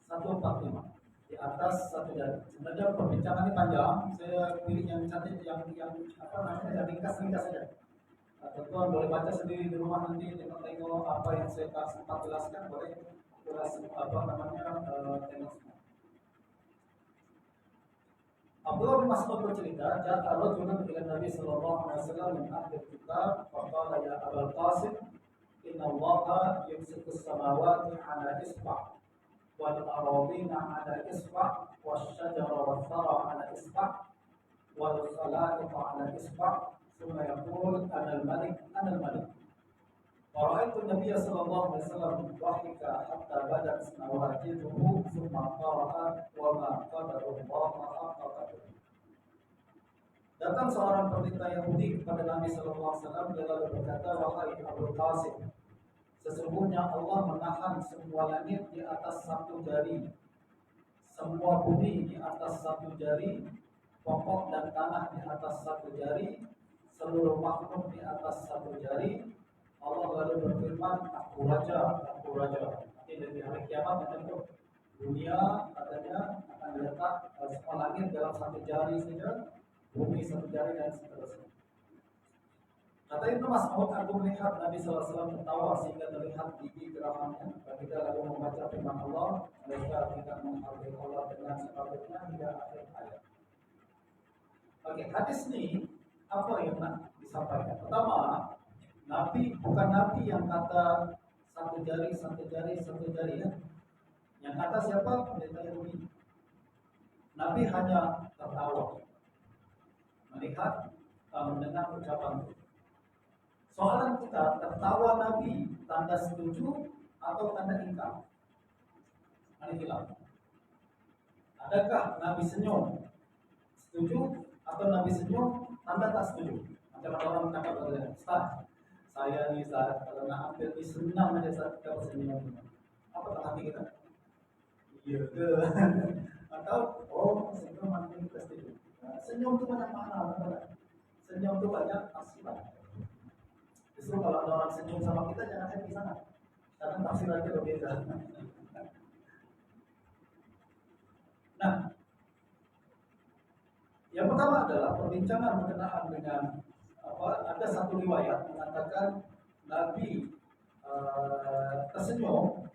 145 di atas satu jari. Sebenarnya perbincangan ini panjang, saya pilih yang cantik, yang ringkas saja. Tuan-tuan boleh baca sendiri di rumah nanti, tengok apa yang saya sempat jelaskan, boleh tengok semua. Abdullah bin Mas'ud bercerita, "Ja'a rajulun ila Nabi sallallahu alaihi wasallam min ahli kitab, faqala ya Abul Qasim, inna Allaha yumsiku as-samawati 'ala isba' wal aradina 'ala isba' wasyajara wath-thara 'ala isba' wal khalaiqa 'ala isba' thumma yaqul ana al-malik ana al-malik." Ra'aitu an-nabiy sallallahu alaihi wasallam dhahika hatta badat nawajiduhu thumma qara'a wa ma qadara Allah haqqa qadrihi. Datang seorang pendeta Yahudi kepada Nabi Sallallahu Alaihi Wasallam. Dia lalu berkata, wahai Abul Qasim, sesungguhnya Allah menahan semua langit di atas satu jari, semua bumi di atas satu jari, pokok dan tanah di atas satu jari, seluruh makhluk di atas satu jari. Allah lalu berfirman, aku raja, aku raja. Nanti dari hari kiamat tentu dunia katanya akan diletak semua langit dalam satu jari saja, bumi satu jari dan seterusnya. Kata Ibnu Mas'ud, aku melihat Nabi SAW tertawa sehingga terlihat gigi geramannya. Ketika lalu membaca firman Allah, mereka tidak menghargai Allah dengan sepatutnya hingga akhir ayat. Oke, hadis ini apa yang nak disampaikan? Pertama, Nabi bukan Nabi yang kata satu jari, satu jari, satu jari ya. Yang kata siapa? Pendeta Yahudi. Nabi hanya tertawa, melihat, mendengar ucapan itu. Soalan kita, tertawa Nabi tanda setuju atau tanda ingkar? Adakah Nabi senyum setuju atau Nabi senyum tanda tak setuju? Macam orang cakap pada Ustaz, saya nih Ustaz, kalau nak ambil ni senang aja Ustaz kita bersenyum. Apa tak hati kita? Iya ke? Atau oh senyum nanti kita setuju. Senyum itu banyak makna, betul? Senyum itu banyak tafsiran. Justru kalau ada orang senyum sama kita jangan happy sangat, karena tafsirannya berbeda. Nah, yang pertama adalah perbincangan berkenaan dengan ada satu riwayat mengatakan Nabi tersenyum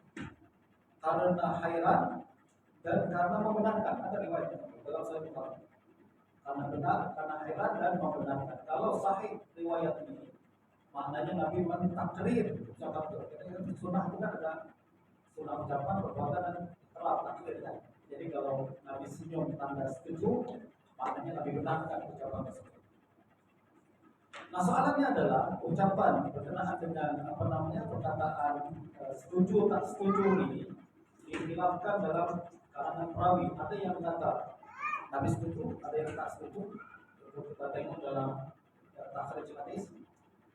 karena hairan dan karena membenarkan. Ada riwayat dalam Sahih Bukhari. Karena benar, karena hairan dan membenarkan. Kalau sahih riwayat ini, maknanya Nabi mentakrir ucapan itu. Sunnah itu kan ada sunnah ucapan, perbuatan dan terap takdir kan. Jadi kalau Nabi senyum tanda setuju, maknanya Nabi benarkan ucapan tersebut. Nah soalannya adalah ucapan berkenaan dengan perkataan setuju tak setuju ini dikhilafkan dalam kalangan perawi. Ada yang mengatakan Nabi setuju, ada yang tak setuju. Untuk kita tengok dalam takhrij hadis,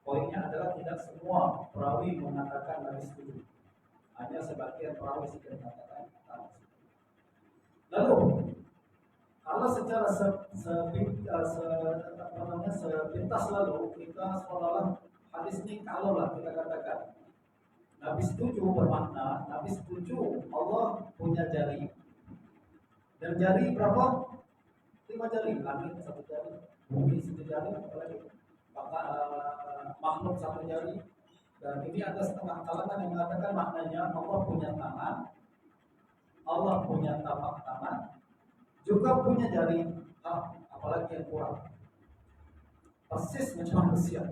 poinnya adalah tidak semua perawi mengatakan Nabi setuju. Hanya sebagian perawi saja mengatakan tak setuju. Lalu kalau secara sepintas lalu kita seolah-olah hadis ini kalaulah kita katakan Nabi setuju bermakna Nabi setuju Allah punya jari, dan jari berapa? 5 jari, langit 1 jari, bumi 1 jari, apalagi makhluk 1 jari. Dan ini ada setengah kalangan yang mengatakan maknanya Allah punya tangan, Allah punya tapak tangan, juga punya jari, apalagi yang kurang. Persis macam manusia,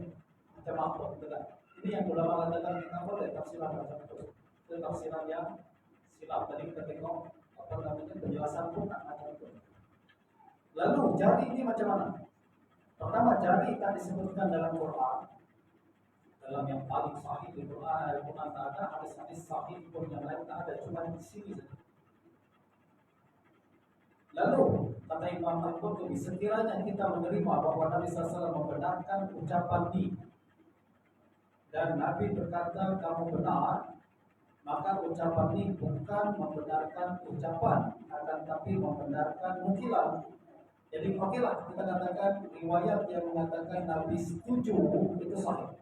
macam makhluk, betul. Ini yang ulama katakan kita boleh tafsiran macam itu. Itu tafsiran yang silap. Tadi kita tengok penjelasan pun tak macam itu. Lalu jari ini macam mana? Pertama, jari tak disebutkan dalam Quran. Dalam yang paling sahih di Quran, Al-Quran tak ada, hadis-hadis sahih pun yang lain tak ada, cuma di sini saja. Lalu kata Imam Al-Qurtubi, sekiranya kita menerima bahwa Nabi SAW membenarkan ucapan ini dan Nabi berkata kamu benar, maka ucapan ini bukan membenarkan ucapan, akan tapi membenarkan nukilan. Jadi okelah kita katakan riwayat yang mengatakan Nabi setuju itu sahih.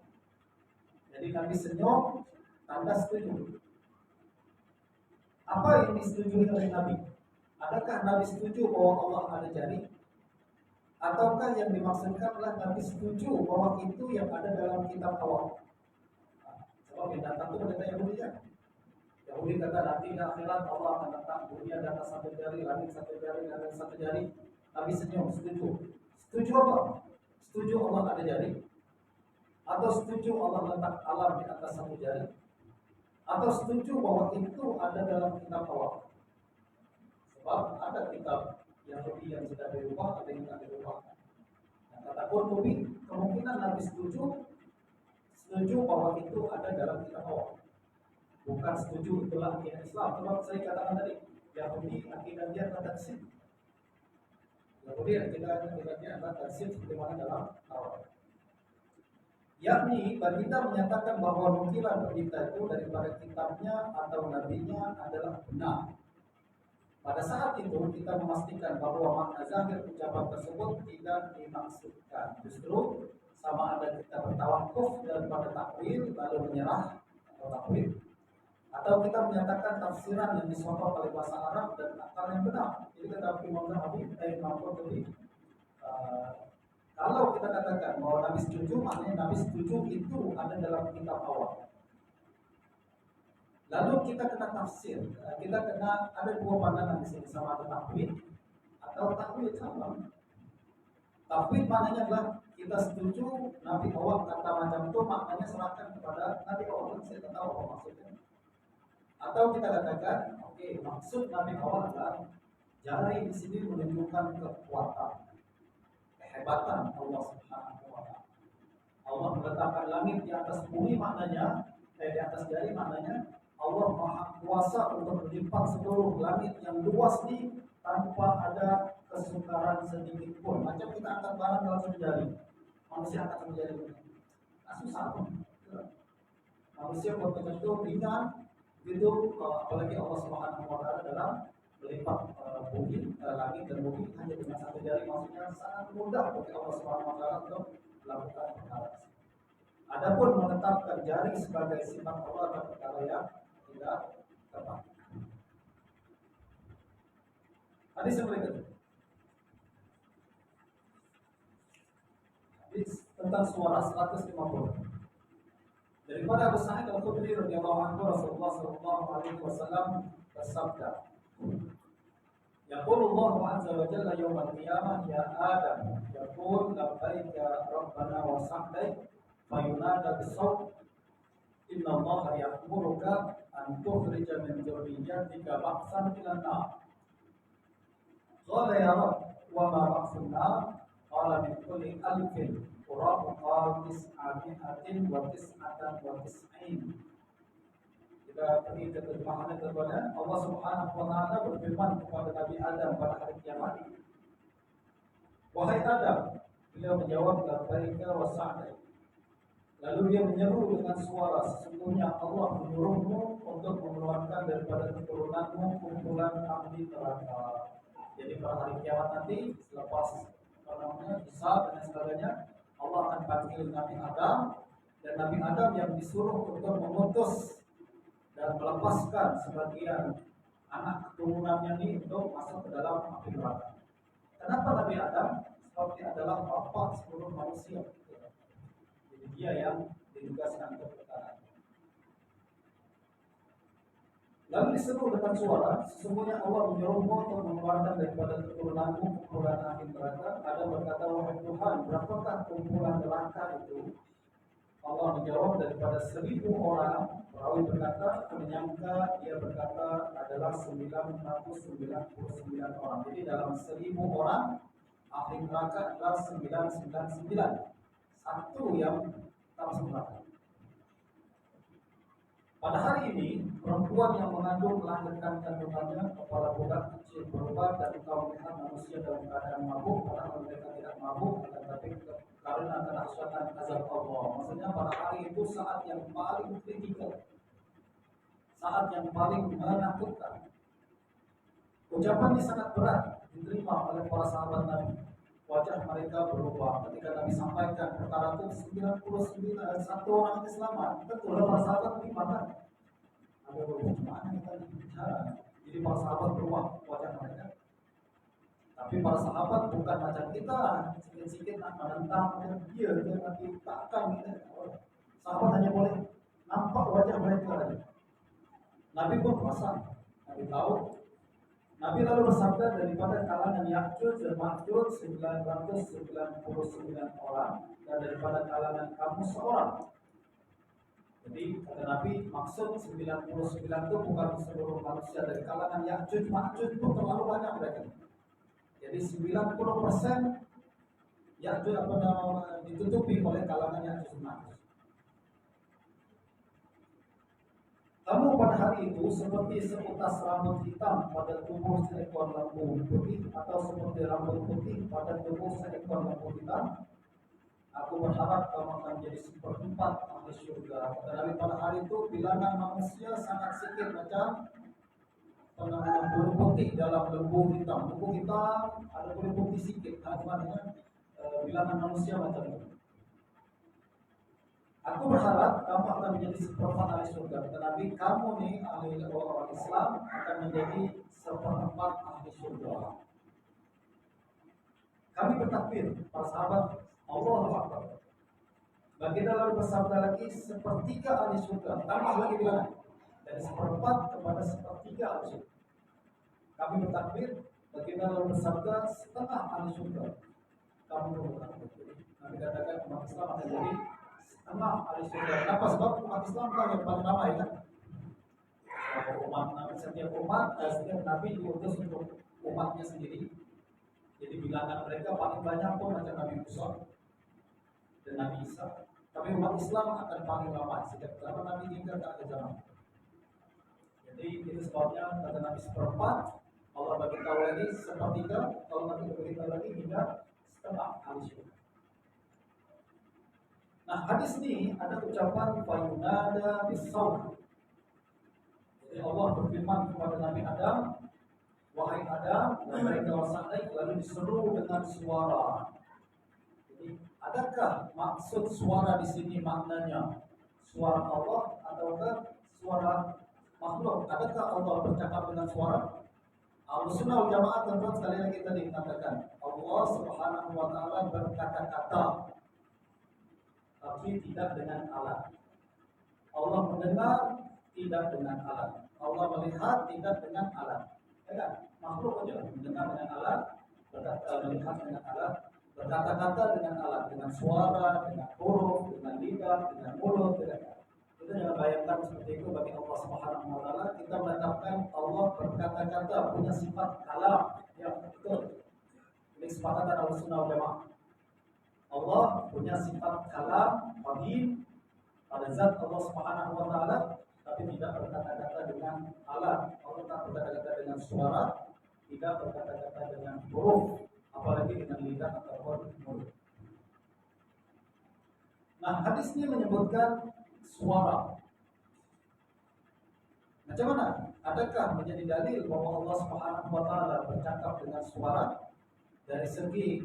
Jadi Nabi senyum tanda setuju. Apa yang disetujui oleh Nabi? Adakah Nabi setuju bahwa Allah ada jari? Ataukah yang dimaksudkan adalah Nabi setuju bahwa itu yang ada dalam kitab Taurat? Sebab yang datang itu mereka Yahudi ya. Yahudi kata nanti di akhirat Allah akan datang, dunia datang 1 jari, langit 1 jari, dan 1 jari. Nabi senyum, setuju. Setuju apa? Setuju Allah ada jari? Atau setuju Allah letak alam di atas 1 jari? Atau setuju bahwa itu ada dalam kitab Taurat? Sebab ada kitab Yahudi yang sudah dirubah, ada yang tidak dirubah. Nah, kata Qurtubi, kemungkinan Nabi setuju bahwa itu ada dalam kitab Taurat. Bukan setuju itulah akidah Islam. Sebab saya katakan tadi, Yahudi akidah dia tak sih. Kemudian kita adalah tafsir sebagaimana dalam awal. Yakni Baginda menyatakan bahwa nukilan berita itu daripada kitabnya atau nabinya adalah benar. Pada saat itu kita memastikan bahwa makna zahir ucapan tersebut tidak dimaksudkan. Justru sama ada kita bertawakuf daripada takwil lalu menyerah atau takwil, atau kita menyatakan tafsiran yang disokong oleh bahasa Arab dan akal yang benar. Jadi kata Imam Nawawi, kalau kita katakan bahwa Nabi setuju, maknanya Nabi setuju itu ada dalam kitab awal. Lalu kita kena tafsir, kita kena ada dua pandangan di sini, sama ada takwil atau takwil sama. Takwil maknanya adalah kita setuju Nabi awal kata macam itu, maknanya serahkan kepada Nabi awal. Saya tak tahu apa maksudnya. Atau kita katakan, oke, maksud Nabi awal adalah jari di sini menunjukkan kekuatan, kehebatan Allah Subhanahu wa Ta'ala. Allah meletakkan langit di atas bumi, maknanya di atas jari, maknanya Allah Maha Kuasa untuk melipat seluruh langit yang luas ini tanpa ada kesukaran sedikit pun. Macam kita angkat barang dalam satu jari, manusia angkat satu jari, susah pun. Manusia buat macam itu ringan, gitu. Apalagi Allah Subhanahu wa Ta'ala dalam melipat bumi, langit dan bumi hanya dengan satu jari, maksudnya sangat mudah bagi Allah Subhanahu wa Ta'ala untuk melakukan perkara tersebut. Adapun menetapkan jari sebagai sifat Allah adalah perkara yang tidak tepat. Hadis yang berikut. Hadis tentang suara 150. Daripada Abu Sa'id Al-Khudri radhiyallahu anhu, Rasulullah sallallahu alaihi wasallam bersabda, Yaqulu Allah azza wa jalla yawm al-qiyamah, ya Adam, yaqul labbaika rabbana wa sa'daik, fayunada bis-sawt, inna Allah ya'muruka an tukhrija min dhurriyyatika ba'san ila an-nar. Qala ya Rabb, wa ma ba'sun nar? Qala min kulli alfin qura'u qal tis'atin wa tis'atan wa tis'in. Kita pergi ke terjemahannya kepada Allah Subhanahu wa Ta'ala berfirman kepada Nabi Adam pada hari kiamat, wahai Adam, beliau menjawab labbaika wa sa'daik. Lalu dia menyeru dengan suara, sesungguhnya Allah menyuruhmu untuk mengeluarkan daripada keturunanmu kumpulan ahli neraka. Jadi pada hari kiamat nanti, selepas hisab dan sebagainya, Allah akan panggil Nabi Adam, dan Nabi Adam yang disuruh untuk memutus dan melepaskan sebagian anak keturunannya ini untuk masuk ke dalam api neraka. Kenapa Nabi Adam? Sebab dia adalah bapa seluruh manusia. Jadi dia yang ditugaskan untuk perkara. Lalu diseru dengan suara, sesungguhnya Allah menyuruhmu untuk mengeluarkan daripada keturunanmu kumpulan ahli neraka. Adam berkata, wahai Tuhan, berapakah kumpulan neraka itu? Allah menjawab, daripada 1000 orang. Perawi berkata, menyangka dia berkata adalah 999 orang. Jadi dalam 1000 orang, ahli neraka adalah 999. Satu yang tak masuk neraka. Pada hari ini, perempuan yang mengandung melahirkan kandungannya, kepala budak kecil berubah, dan engkau melihat manusia dalam keadaan mabuk, padahal mereka tidak mabuk, tetapi karena kedahsyatan azab Allah. Maksudnya pada hari itu saat yang paling kritikal, saat yang paling menakutkan. Ucapan ini sangat berat diterima oleh para sahabat Nabi. Wajah mereka berubah ketika Nabi sampaikan perkara itu. 99 satu orang itu selamat. Betul, para sahabat gimana? Ada berubah gimana kita bicara? Jadi para sahabat berubah wajah mereka. Tapi para sahabat bukan macam kita, sikit-sikit nak menentang dia nanti takkan kita. Sahabat hanya boleh nampak wajah mereka saja. Nabi pun perasan, Nabi tahu. Nabi lalu bersabda, daripada kalangan Ya'juj dan Ma'juj 999 orang, dan daripada kalangan kamu seorang. Jadi kata Nabi, maksud 99 itu bukan seluruh manusia. Dari kalangan Ya'juj Ma'juj itu terlalu banyak mereka. Jadi 90% Ya'juj ditutupi oleh kalangan Ya'juj Ma'juj. Kamu pada hari itu seperti seutas rambut hitam pada tubuh seekor lembu putih, atau seperti rambut putih pada tubuh seekor lembu hitam. Aku berharap kamu akan menjadi seperempat ahli surga. Karena pada hari itu bilangan manusia sangat sedikit, macam bulu putih dalam lembu hitam. Lembu hitam ada bulu putih sedikit. Nah, maknanya bilangan manusia macam itu. Aku berharap kamu akan menjadi seperempat ahli surga. Kata Nabi, kamu nih ahli orang Islam akan menjadi seperempat ahli surga. Kami bertakbir, para sahabat, Allahu Akbar. Baginda lalu bersabda lagi, sepertiga ahli surga. Tambah lagi bilangan, dari seperempat kepada sepertiga ahli surga. Kami bertakbir, baginda lalu bersabda, setengah ahli surga. Kami bertakbir. Kami katakan umat Islam akan jadi setengah ahli surga. Kenapa? Sebab umat Islam kan yang paling ramai kan. Umat Nabi, setiap Nabi diutus untuk umatnya sendiri. Jadi bilangan mereka paling banyak pun macam Nabi Musa dan Nabi Isa. Tapi umat Islam akan paling ramai sejak zaman Nabi hingga ke akhir zaman. Jadi itu sebabnya kata Nabi seperempat, Allah bagi tahu lagi sepertiga, kalau Nabi beritahu lagi hingga setengah ahli surga. Nah, hadis ini ada ucapan fayunada bis-saut. Jadi Allah berfirman kepada Nabi Adam, wahai Adam, dan kawasan naik, lalu diseru dengan suara. Jadi, adakah maksud suara di sini maknanya suara Allah ataukah suara makhluk? Adakah Allah bercakap dengan suara? Ahlussunnah wal Jamaah teman-teman sekali lagi tadi katakan Allah Subhanahu wa taala berkata-kata, tapi tidak dengan alat. Allah mendengar tidak dengan alat. Allah melihat tidak dengan alat. Ya kan? Makhluk aja mendengar dengan alat, melihat dengan alat, berkata-kata dengan alat, dengan suara, dengan huruf, dengan lidah, dengan mulut. Kita jangan bayangkan seperti itu bagi Allah Subhanahu wa taala. Kita menetapkan Allah berkata-kata, punya sifat kalam. Ya, betul. Ini kesepakatan Ahlussunnah wal Jamaah. Allah punya sifat kalam, qadim, pada zat Allah Subhanahu wa taala, tapi tidak berkata-kata dengan alat. Allah tak berkata-kata dengan suara, tidak berkata-kata dengan huruf, apalagi dengan lidah ataupun mulut. Nah, hadis ini menyebutkan suara. Macam mana? Adakah menjadi dalil bahwa Allah Subhanahu wa taala bercakap dengan suara? Dari segi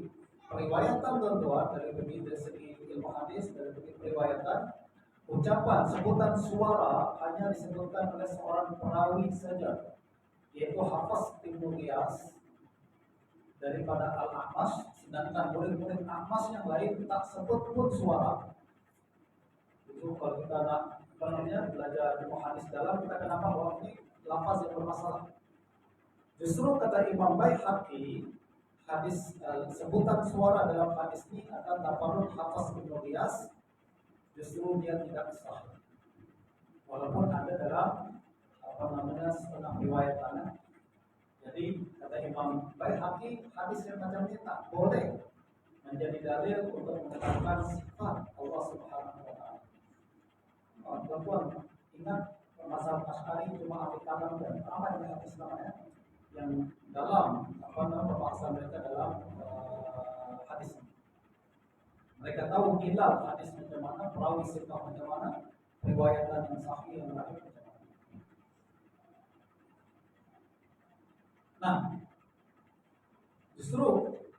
periwayatan tuan-tuan, dari segi ilmu hadis, dari segi periwayatan, ucapan sebutan suara hanya disebutkan oleh seorang perawi saja, yaitu Hafs bin Qiyas daripada Al-A'mash, sedangkan murid-murid A'mash yang lain tak sebut pun suara. Itu kalau kita nak belajar ilmu hadis dalam, kita kenapa bahwa ini lafaz yang bermasalah. Justru kata Imam Baihaqi, hadis sebutan suara dalam hadis ini akan tabarruk Hafs bin Qiyas, justru dia tidak sah. Walaupun ada dalam setengah riwayatannya. Jadi kata Imam Baihaqi, hadis yang macam ini tak boleh menjadi dalil untuk menetapkan sifat Allah Subhanahu wa taala. Tuan-tuan, ingat mazhab Asy'ari cuma ahli kalam dan ramai dengan hadis namanya yang dalam pembahasan mereka dalam hadis. Mereka tahu ilal hadis macam mana, perawi sifat macam mana, riwayatan yang sahih yang lain macam mana. Nah, justru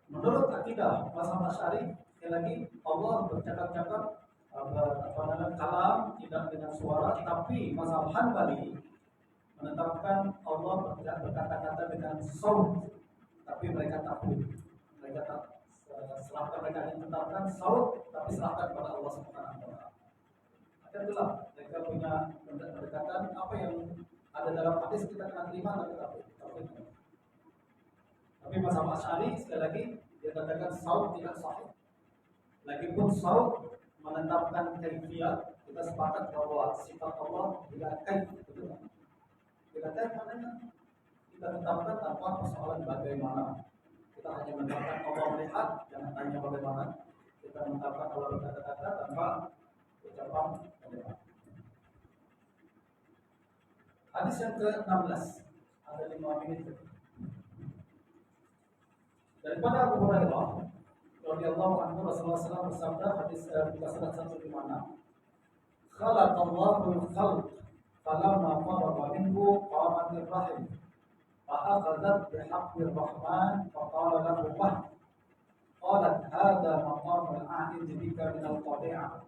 menurut akidah mazhab Asy'ari, sekali lagi Allah bercakap-cakap kalam tidak dengan suara, tapi mazhab Hanbali menetapkan Allah berkata-kata dengan saut, tapi mereka takut. Mereka tak serahkan, mereka yang menetapkan saut, tapi serahkan kepada Allah Subhanahu wa taala. Adalah mereka punya pendekatan apa yang ada dalam hadis kita akan terima atau tidak. Tapi mazhab Asy'ari sekali lagi dia katakan saut tidak sahih. Lagipun saut menetapkan kaifiyat, kita sepakat bahwa sifat Allah bila kaif, betul tak? Bila kaif maknanya kita tetapkan tanpa persoalan bagaimana. Kita hanya menetapkan Allah melihat, jangan tanya bagaimana. Kita menetapkan Allah berkata-kata tanpa ucapan bagaimana. Hadis yang ke-16, ada 5 menit. Daripada Abu Hurairah radhiyallahu anhu, Rasulullah SAW bersabda, hadis buka surat 156, khalaqallahu al-khalq falamma faragha minhu qamatir rahim fa'akhadhat bihaqqir rahman faqala lahu mah qalat hadha maqamul a'id bika min al-qadi'ah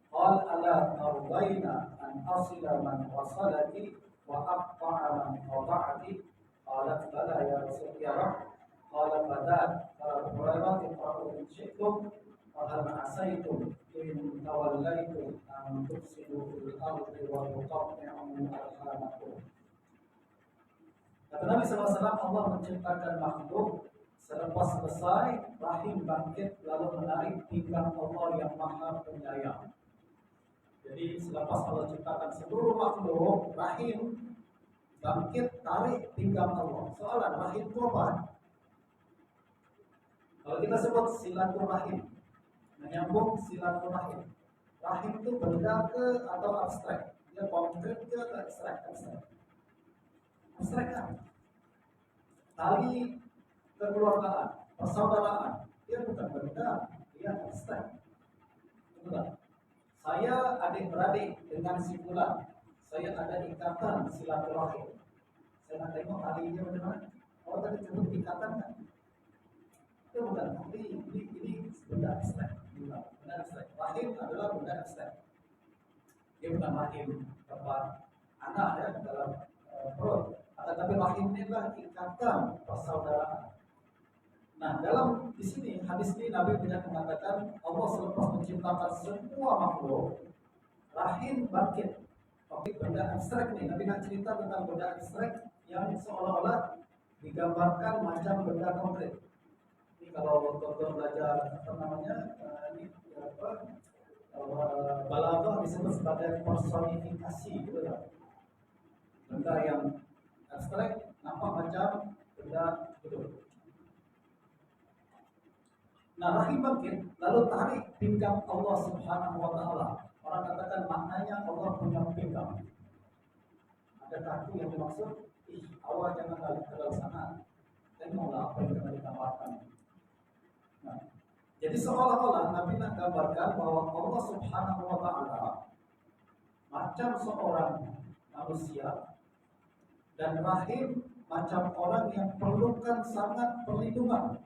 qal ala tardaina an asila man wasalaki wa aqta'a man qata'aki qalat bala ya rasul ya rabb qala fadat qala Abu Hurairah iqra'u in syi'tum wa hal asaitum in tawallaitum an tufsidu fil ardi wa tuqatti'u arhamakum. Kata Nabi SAW, Allah menciptakan makhluk, selepas selesai rahim bangkit lalu menarik pinggang Allah yang maha penyayang. Jadi selepas Allah ciptakan seluruh makhluk, rahim bangkit tarik pinggang Allah. Soalan, rahim itu apa? Kalau kita sebut silaturahim, menyambung silaturahim. Rahim itu benda ke atau abstrak? Dia konkret ke atau abstrak? Abstrak kan? Tali kekeluargaan, persaudaraan, dia bukan benda, dia abstrak. Betul. Saya adik-beradik dengan si fulan, saya ada ikatan silaturahim. Saya nak tengok talinya bagaimana? Kalau tadi sebut ikatan kan? Itu bukan tali, ini benda abstrak. Benda abstrak. Rahim adalah benda abstrak. Dia bukan rahim tempat anak ya dalam perut. Tetapi rahim ini adalah ikatan persaudaraan. Nah, dalam di sini hadis ini Nabi banyak mengatakan Allah selepas menciptakan semua makhluk, rahim bangkit. Tapi benda abstrak nih, Nabi nak cerita tentang benda abstrak yang seolah-olah digambarkan macam benda konkret. Ini kalau dokter belajar apa namanya, balaghah disebut sebagai personifikasi, gitu kan? Benda yang abstrak nampak macam benda betul. Nah, rahim bangkit lalu tarik pinggang Allah Subhanahu wa taala. Orang katakan maknanya Allah punya pinggang. Adakah itu yang dimaksud? Awak jangan balik ke dalam sana. Tengoklah apa yang telah ditawarkan. Nah, jadi seolah-olah Nabi nak gambarkan bahwa Allah Subhanahu wa taala macam seorang manusia dan rahim macam orang yang perlukan sangat perlindungan.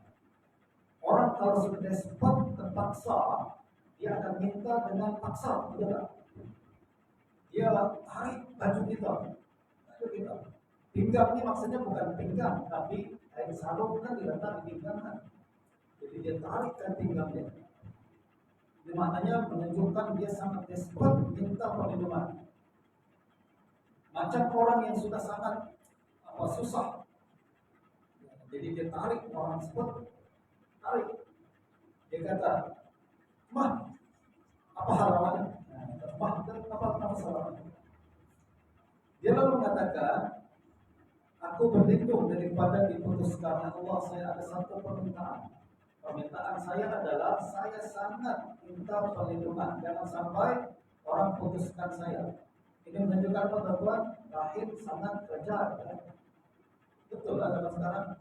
Orang kalau sudah despot terpaksa, dia akan minta dengan paksa, betul tak? Dia tarik baju kita. Pinggang ini maksudnya bukan pinggang, tapi kain sarung kan diletak di pinggang kan. Jadi dia tarikkan pinggangnya. Ini maknanya menunjukkan dia sangat despot minta perlindungan. Macam orang yang sudah sangat susah. Jadi dia tarik orang tersebut. Tarik. Dia kata, mah, apa halangannya? Mah, apa masalahnya? Dia lalu mengatakan, aku berlindung daripada diputuskan Allah. Saya ada satu permintaan. Permintaan saya adalah saya sangat minta perlindungan. Jangan sampai orang putuskan saya. Ini menunjukkan bahwa rahim sangat kejar. Ya? Betul lah dalam sekarang.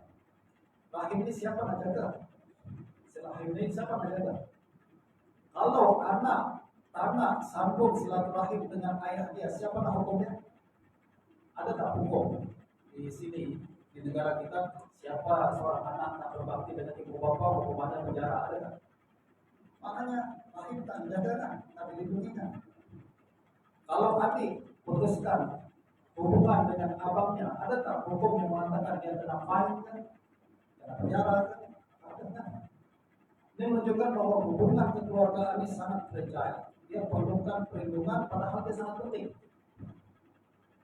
Rahim ini siapa nak jaga? Rahim ini siapa menjaga? Kalau anak sambung silaturahim dengan ayah dia, siapa nak hukumnya? Ada tak hukum di sini di negara kita? Siapa seorang anak tak berbakti dengan ibu bapa, hukumannya penjara, ada tak? Maknanya rahim tak dijaga kan, tak dilindungi kan? Kalau adik putuskan hubungan dengan abangnya, ada tak hukum yang mengatakan dia kena fine kan? Kena penjara kan? Ada kan? Ini menunjukkan bahwa hubungan kekeluargaan ini sangat fragile. Dia perlukan perlindungan, padahal dia sangat penting.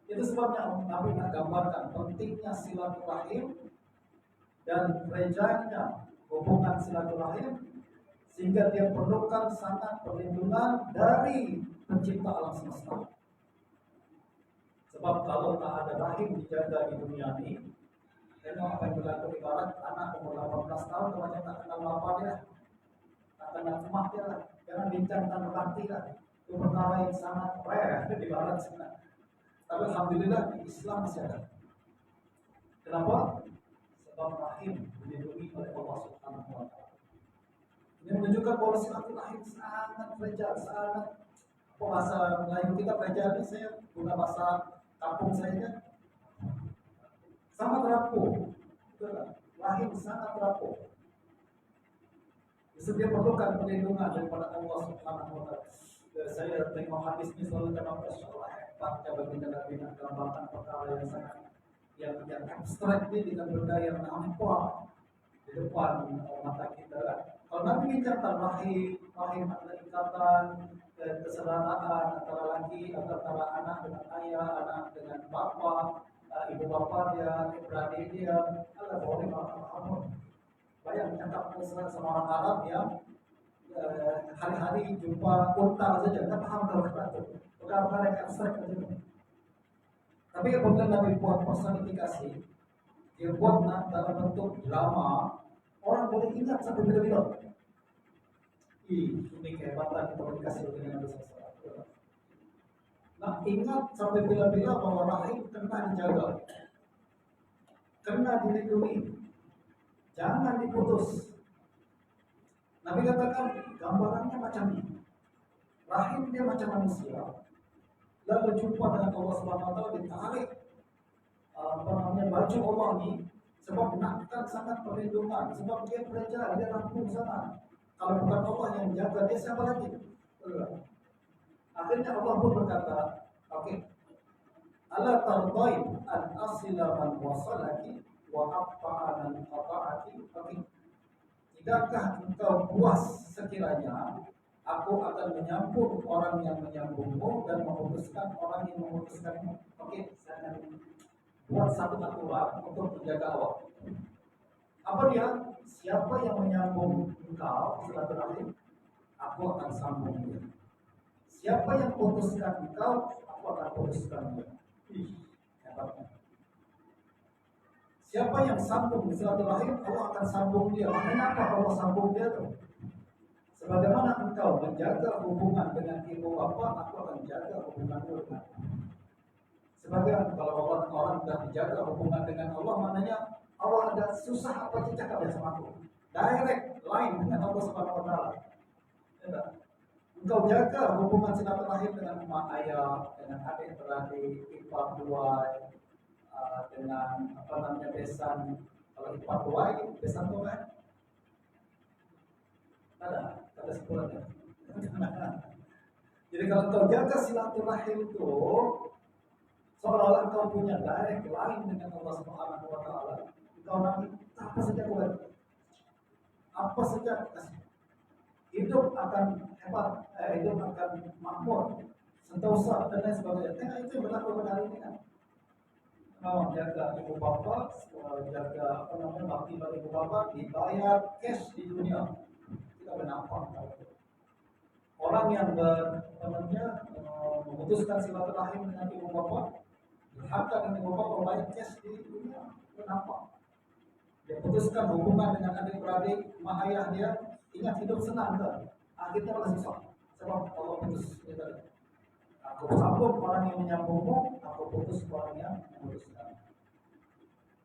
Itu sebabnya Nabi nak gambarkan pentingnya silaturahim dan fragile-nya hubungan silaturahim, sehingga dia perlukan sangat perlindungan dari pencipta alam semesta. Sebab kalau tak ada rahim dijaga di dunia ini, tengok apa yang berlaku di barat, anak umur 18 tahun macam tak kenal bapa dia. Kena cemah dia lah, jangan bincang tentang berbakti lah. Itu perkara yang sangat rare di barat sebenarnya. Tapi alhamdulillah di Islam masih ada. Kenapa? Sebab rahim dilindungi oleh Allah Subhanahu wa taala. Ini menunjukkan bahwa silaturahim sangat fragile, sangat bahasa Melayu kita fragile. Saya guna bahasa kampung saya sangat rapuh. Betul tak? Rahim sangat rapuh. Justru dia perlukan perlindungan daripada Allah Subhanahu wa taala. Saya tengok hadis ini selalu kenapa Allah hebatnya baginda Nabi dalam melakukan perkara yang sangat yang abstrak ini dengan benda yang nampak di depan mata kita. Kalau Nabi bicara tentang rahim adalah ikatan kesaudaraan antara laki, antara anak dengan ayah, anak dengan bapa, ibu bapa dia, adik dia, Allah boleh maafkan. Bayang cakap sama orang Arab yang hari-hari jumpa unta saja, tak paham kalau kata itu. Perkara-perkara yang abstrak macam. Tapi apabila Nabi buat personifikasi, dia buat dalam bentuk drama, orang boleh ingat sampai bila-bila. Ini kehebatan komunikasi dengan Nabi SAW. Nah, ingat sampai bila-bila bahwa rahim kena dijaga, kena dilindungi, jangan diputus. Nabi katakan gambarannya macam ini. Rahim dia macam manusia, lalu jumpa dengan Allah Subhanahu wa taala ditarik baju Allah ni sebab nakkan sangat perlindungan, sebab dia fragile, dia rapuh sangat. Kalau bukan Allah yang menjaga dia, siapa lagi? Akhirnya Allah pun berkata, okey, ala tardai an asila man wasalaki wa aqta'a man qata'aki. Okey, tidakkah engkau puas sekiranya aku akan menyambung orang yang menyambungmu dan memutuskan orang yang memutuskanmu? Okey, saya akan buat satu aturan untuk menjaga awak. Apa dia? Siapa yang menyambung engkau silaturahim, aku akan sambung dia. Siapa yang putuskan engkau, aku akan putuskan dia. Hebatnya. Siapa yang sambung silaturahim, Allah akan sambung dia. Maknanya apa Allah sambung dia tu? Sebagaimana engkau menjaga hubungan dengan ibu bapa, aku akan jaga hubunganmu dengan. Sebagai kalau orang dah menjaga hubungan dengan Allah, maknanya Allah ada susah apa cakap dia sama aku. Direct line dengan Allah Subhanahu wa taala. Engkau jaga hubungan silaturahim dengan mak ayah, dengan adik beradik, ipar tuai, dengan besan. Kalau ipar tuai, besan tu kan? Ada sekolahnya. Jadi kalau engkau jaga silaturahim itu, seolah-olah engkau punya direct line dengan Allah Subhanahu wa taala. Engkau nanti apa saja buat, apa saja kasih. Hidup akan hebat, hidup akan makmur, sentosa dan lain sebagainya. Tengok itu yang berlaku pada hari ini kan. Jaga ibu bapa, jaga bakti pada ibu bapa, dibayar cash di dunia. Kita bernampak. Orang yang memutuskan silaturahim dengan ibu bapa, berharga dengan ibu bapa, bayar cash di dunia. Bernampak. Dia putuskan hubungan dengan adik-beradik, mak ayah dia, ingat hidup senang kan? Akhirnya malah susah. Sebab Allah putus. Aku sambung orang yang menyambungmu, aku putus orang yang memutuskan.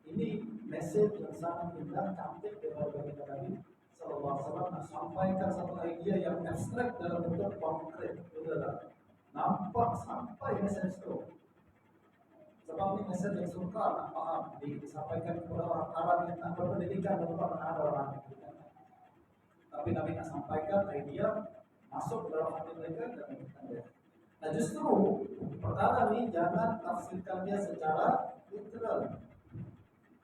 Ini message yang sangat indah, cantik daripada baginda Nabi Sallallahu Alaihi Wasallam, sampaikan satu idea yang abstrak dalam bentuk konkret. Betul. Nampak sampai message itu. Sebab ini message yang sukar nak faham disampaikan kepada orang Arab yang tak berpendidikan, bukan ada orang. Tapi Nabi nak sampaikan idea masuk dalam hati mereka dan mereka. Nah justru perkara ini jangan tafsirkan dia secara literal.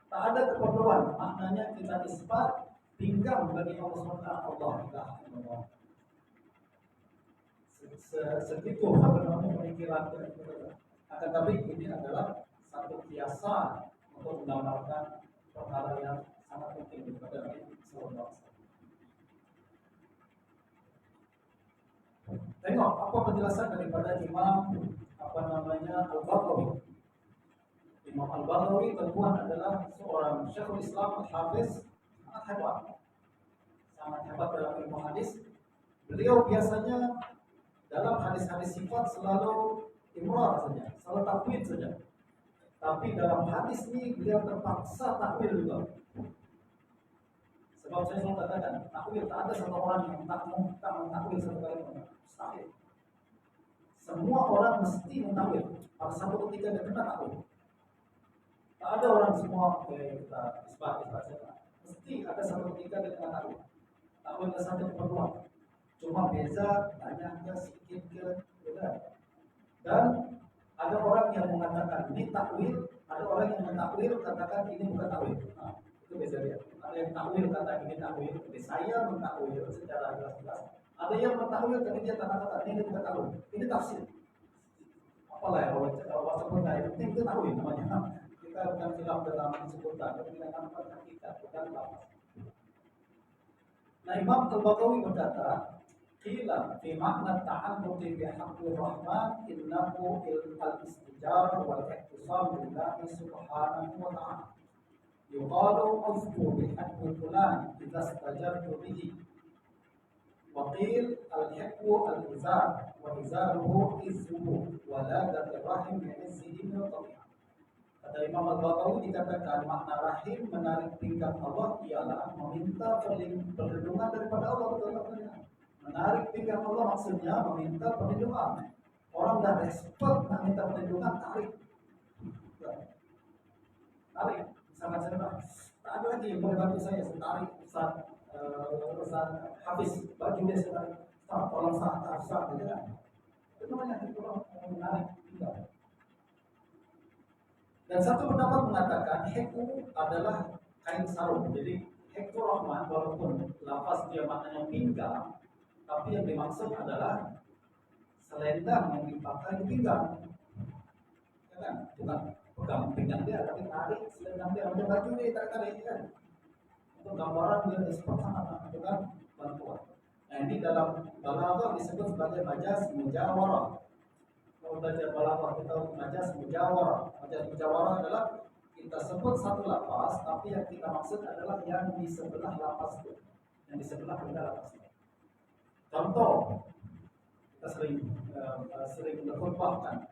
Tak ada keperluan, maknanya kita isbat pinggang bagi Allah SWT. Allah. Segitu pemikiran kita. Akan tapi ini adalah satu kiasan untuk menggambarkan perkara yang sangat penting kepada Nabi SAW. Tengok apa penjelasan daripada Imam Al-Baghawi. Imam Al-Baghawi tuan adalah seorang Syekhul Islam Al-Hafiz, sangat hebat dalam ilmu hadis. Beliau biasanya dalam hadis-hadis sifat selalu imrah saja, salah takwil saja. Tapi dalam hadis ini beliau terpaksa takwil juga. Sebab saya selalu katakan, takwil tak ada satu orang yang tak mentakwil satu kali pun. Mustahil. Semua orang mesti mentakwil. Pada satu ketika dia kena takwil. Tak ada orang semua kita isbat saja. Mesti ada satu ketika dia kena takwil. Takwil ke satu keperluan. Cuma beza banyak ke sedikit ke beda. Dan ada orang yang mengatakan ini takwil, ada orang yang mentakwil katakan ini bukan takwil. Nah, itu beza dia. Ada yang takwil kata ini takwil, jadi saya mentakwil secara jelas-jelas. Ada yang mentakwil tapi dia kata ini bukan takwil, ini tafsir. Apalah ya, kalau sebutnya yang penting itu takwil namanya. Kita bukan silap dalam sebutan, tapi kita nampak hakikat, bukan lafaz. Nah, Imam Al-Baghawi berkata, qila fi makna ta'alluqi bi haqqir rahman innahu al-istijabah wal ihtisam billahi subhanahu wa ta'ala. Yuqalu uzku bi haqqi fulan idza istajartu bihi. Wa qil al-hiqqu al-izar wa izaruhu izzuhu wa la rahim bi izzihi min tabi'ah. Kata Imam Al-Baghawi dikatakan makna rahim menarik pinggang Allah ialah meminta perlindungan daripada Allah. Menarik pinggang Allah maksudnya meminta perlindungan. Orang dah expert nak minta perlindungan, tarik. Tarik, sangat cerita. Tak ada lagi yang boleh bantu saya, tarik Ustaz Hafiz, baju dia saya tarik. Ustaz, tolong Ustaz, gitu kan. Itu namanya menarik pinggang. Dan satu pendapat mengatakan hekku adalah kain sarung. Jadi hekku rahman walaupun lafaz dia maknanya pinggang, tapi yang dimaksud adalah selendang yang dipakai di pinggang. Ya kan? Bukan pegang pinggang dia, tapi tarik selendang dia. Macam baju dia tarik kan. Untuk gambaran dia seperti sangat, itu kan bantuan. Nah ini dalam balaghah disebut sebagai majaz mujawarah. Kalau belajar balaghah kita majaz mujawarah. Majaz mujawarah adalah kita sebut satu lafaz, tapi yang kita maksud adalah yang di sebelah lafaz itu, yang di sebelah benda lafaz itu. Contoh, kita sering berkhutbahkan,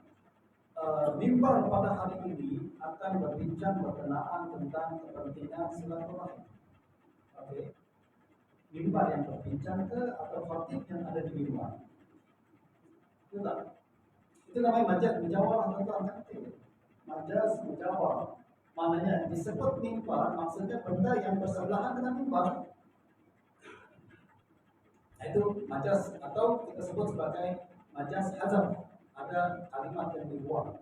mimbar pada hari ini akan berbincang berkenaan tentang kepentingan silaturahim. Oke, mimbar yang berbincang ke atau khatib yang ada di mimbar. Itu tak? Itu namanya majaz mujawarah atau angkat. Majaz mujawarah. Maknanya disebut mimbar maksudnya benda yang bersebelahan dengan mimbar. Itu majaz atau kita sebut sebagai majaz hazaf. Ada kalimat yang dibuang.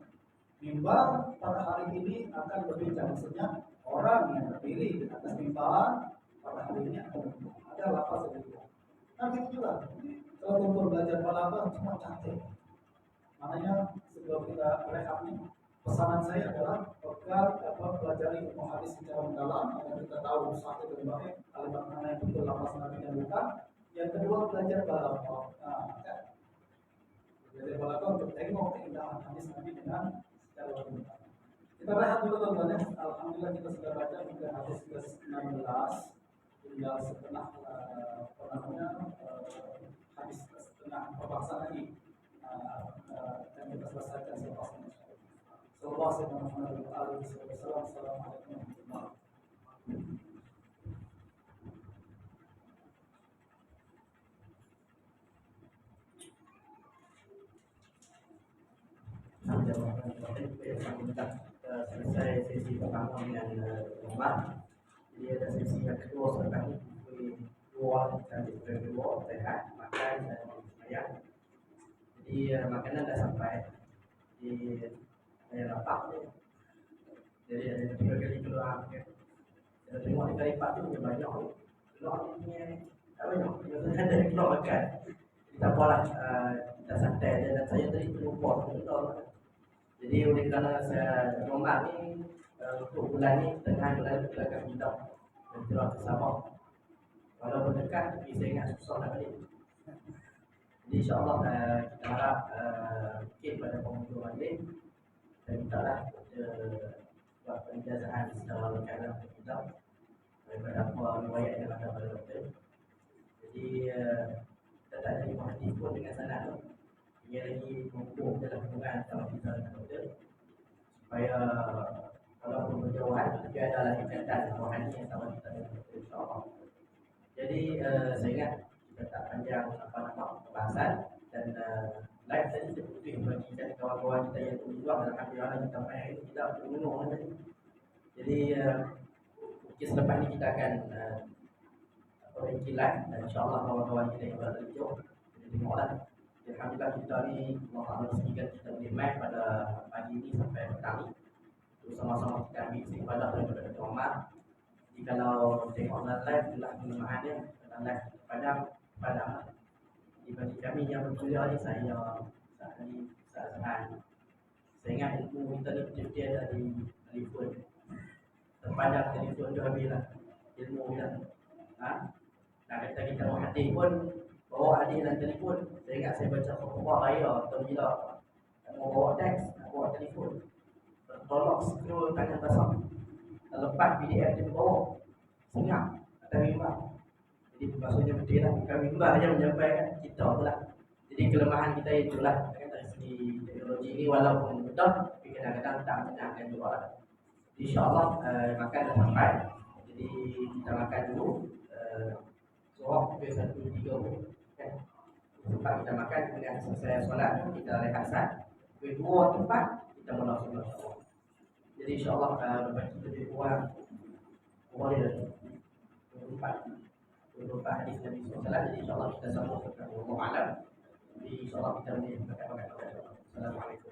Mimbar pada hari ini akan berbincang, maksudnya orang yang berdiri di atas mimbar pada hari ini akan berbincang. Ada lafaz yang dibuang. Nah gitu juga. Kalau tumpul belajar balaghah cuma cantik. Maknanya sebelum kita rehat nih, pesanan saya adalah pelajari ilmu hadis secara mendalam agar kita tahu sahih dan dhaif, kalimat mana yang betul, lafaz nabi dan bukan. Yang kedua belajar balaghah. Nah, kan? Belajar balaghah untuk tengok keindahan hadis nabi dengan secara mendalam. Kita rehat dulu teman-teman. Alhamdulillah kita sudah baca hingga hadis ke-16, tinggal setengah hadis setengah pembahasan lagi. Dan kita selesaikan selepasnya. Sallallahu alaihi wasallam. Assalamualaikum warahmatullahi Kita selesai sesi pertama dengan Umar. Jadi ada sesi yang kedua sekarang dua dan kedua sehat makan dan semayang. Jadi makanan dah sampai di lapak ni. Jadi ada 3 kali keluar. Kita tengok 3 kali lipat tu dia banyak. Keluar ni punya tak banyak. Kita ada keluar makan. Kita buatlah kita santai dan saya tadi terlupa betul. Jadi oleh kerana saya Umar ni untuk bulan ni tengah bulan kita akan hidup dan terus ke Sabah. Walaupun dekat tapi saya ingat susah nak balik. Jadi insyaAllah kita harap mungkin pada penghujung balik dan minta lah buat penjajahan secara makanan untuk kita daripada apa riwayat yang ada pada doktor. Jadi kita tak ada hadis pun dengan sanad tu. Ia lagi mengukur dalam hubungan kalau kita dengan doktor supaya kalau berjauhan tapi adalah ikatan rohani yang sama kita dengan doktor, insyaAllah. Jadi saya ingat kita tak panjang apa nama pembahasan dan live tadi kita putih bagikan kawan-kawan kita yang berjuang dalam Alhamdulillah kita main kita bergunung tadi. Jadi mungkin selepas ini kita akan perbaiki live dan insyaAllah kawan-kawan kita yang berada di jauh kita tengoklah. Alhamdulillah kita ni Allah rezekikan kita boleh main pada pagi ini sampai petang ni. Bersama-sama kita ambil istifadah daripada Dr. Omar. Jadi kalau tengok dalam live itulah kelemahannya dalam live padam. Jadi bagi kami yang berkuliah ni saya ingat ilmu kita ni betul-betul ada di telefon. Terpadam telefon tu habislah ilmu kita. Nak kata kita mau hadis pun bawa hadis dalam telefon. Saya ingat saya baca khutbah raya atau bila mau bawa teks, nak bawa telefon. Tolong scroll tangan basah. Lepas PDF dia bawa senyap atas mimbar. Jadi maksudnya betul lah, bukan mimbar je menyampaikan kita tu lah. Jadi kelemahan kita itulah dari segi teknologi ni walaupun betul tapi kadang-kadang tak menyenangkan juga lah. InsyaAllah makan dah sampai. Jadi kita makan dulu. Soal pukul 1.30 kan. Tempat kita makan kemudian selesai solat kita rehat sat. Pukul 2 tempat kita mula solat. Jadi insyaAllah lepas kita lebih kurang boleh dah 24 hadis Nabi SAW. Jadi insyaAllah kita sambung ke Allah Alam. Jadi insyaAllah kita boleh makan. Assalamualaikum.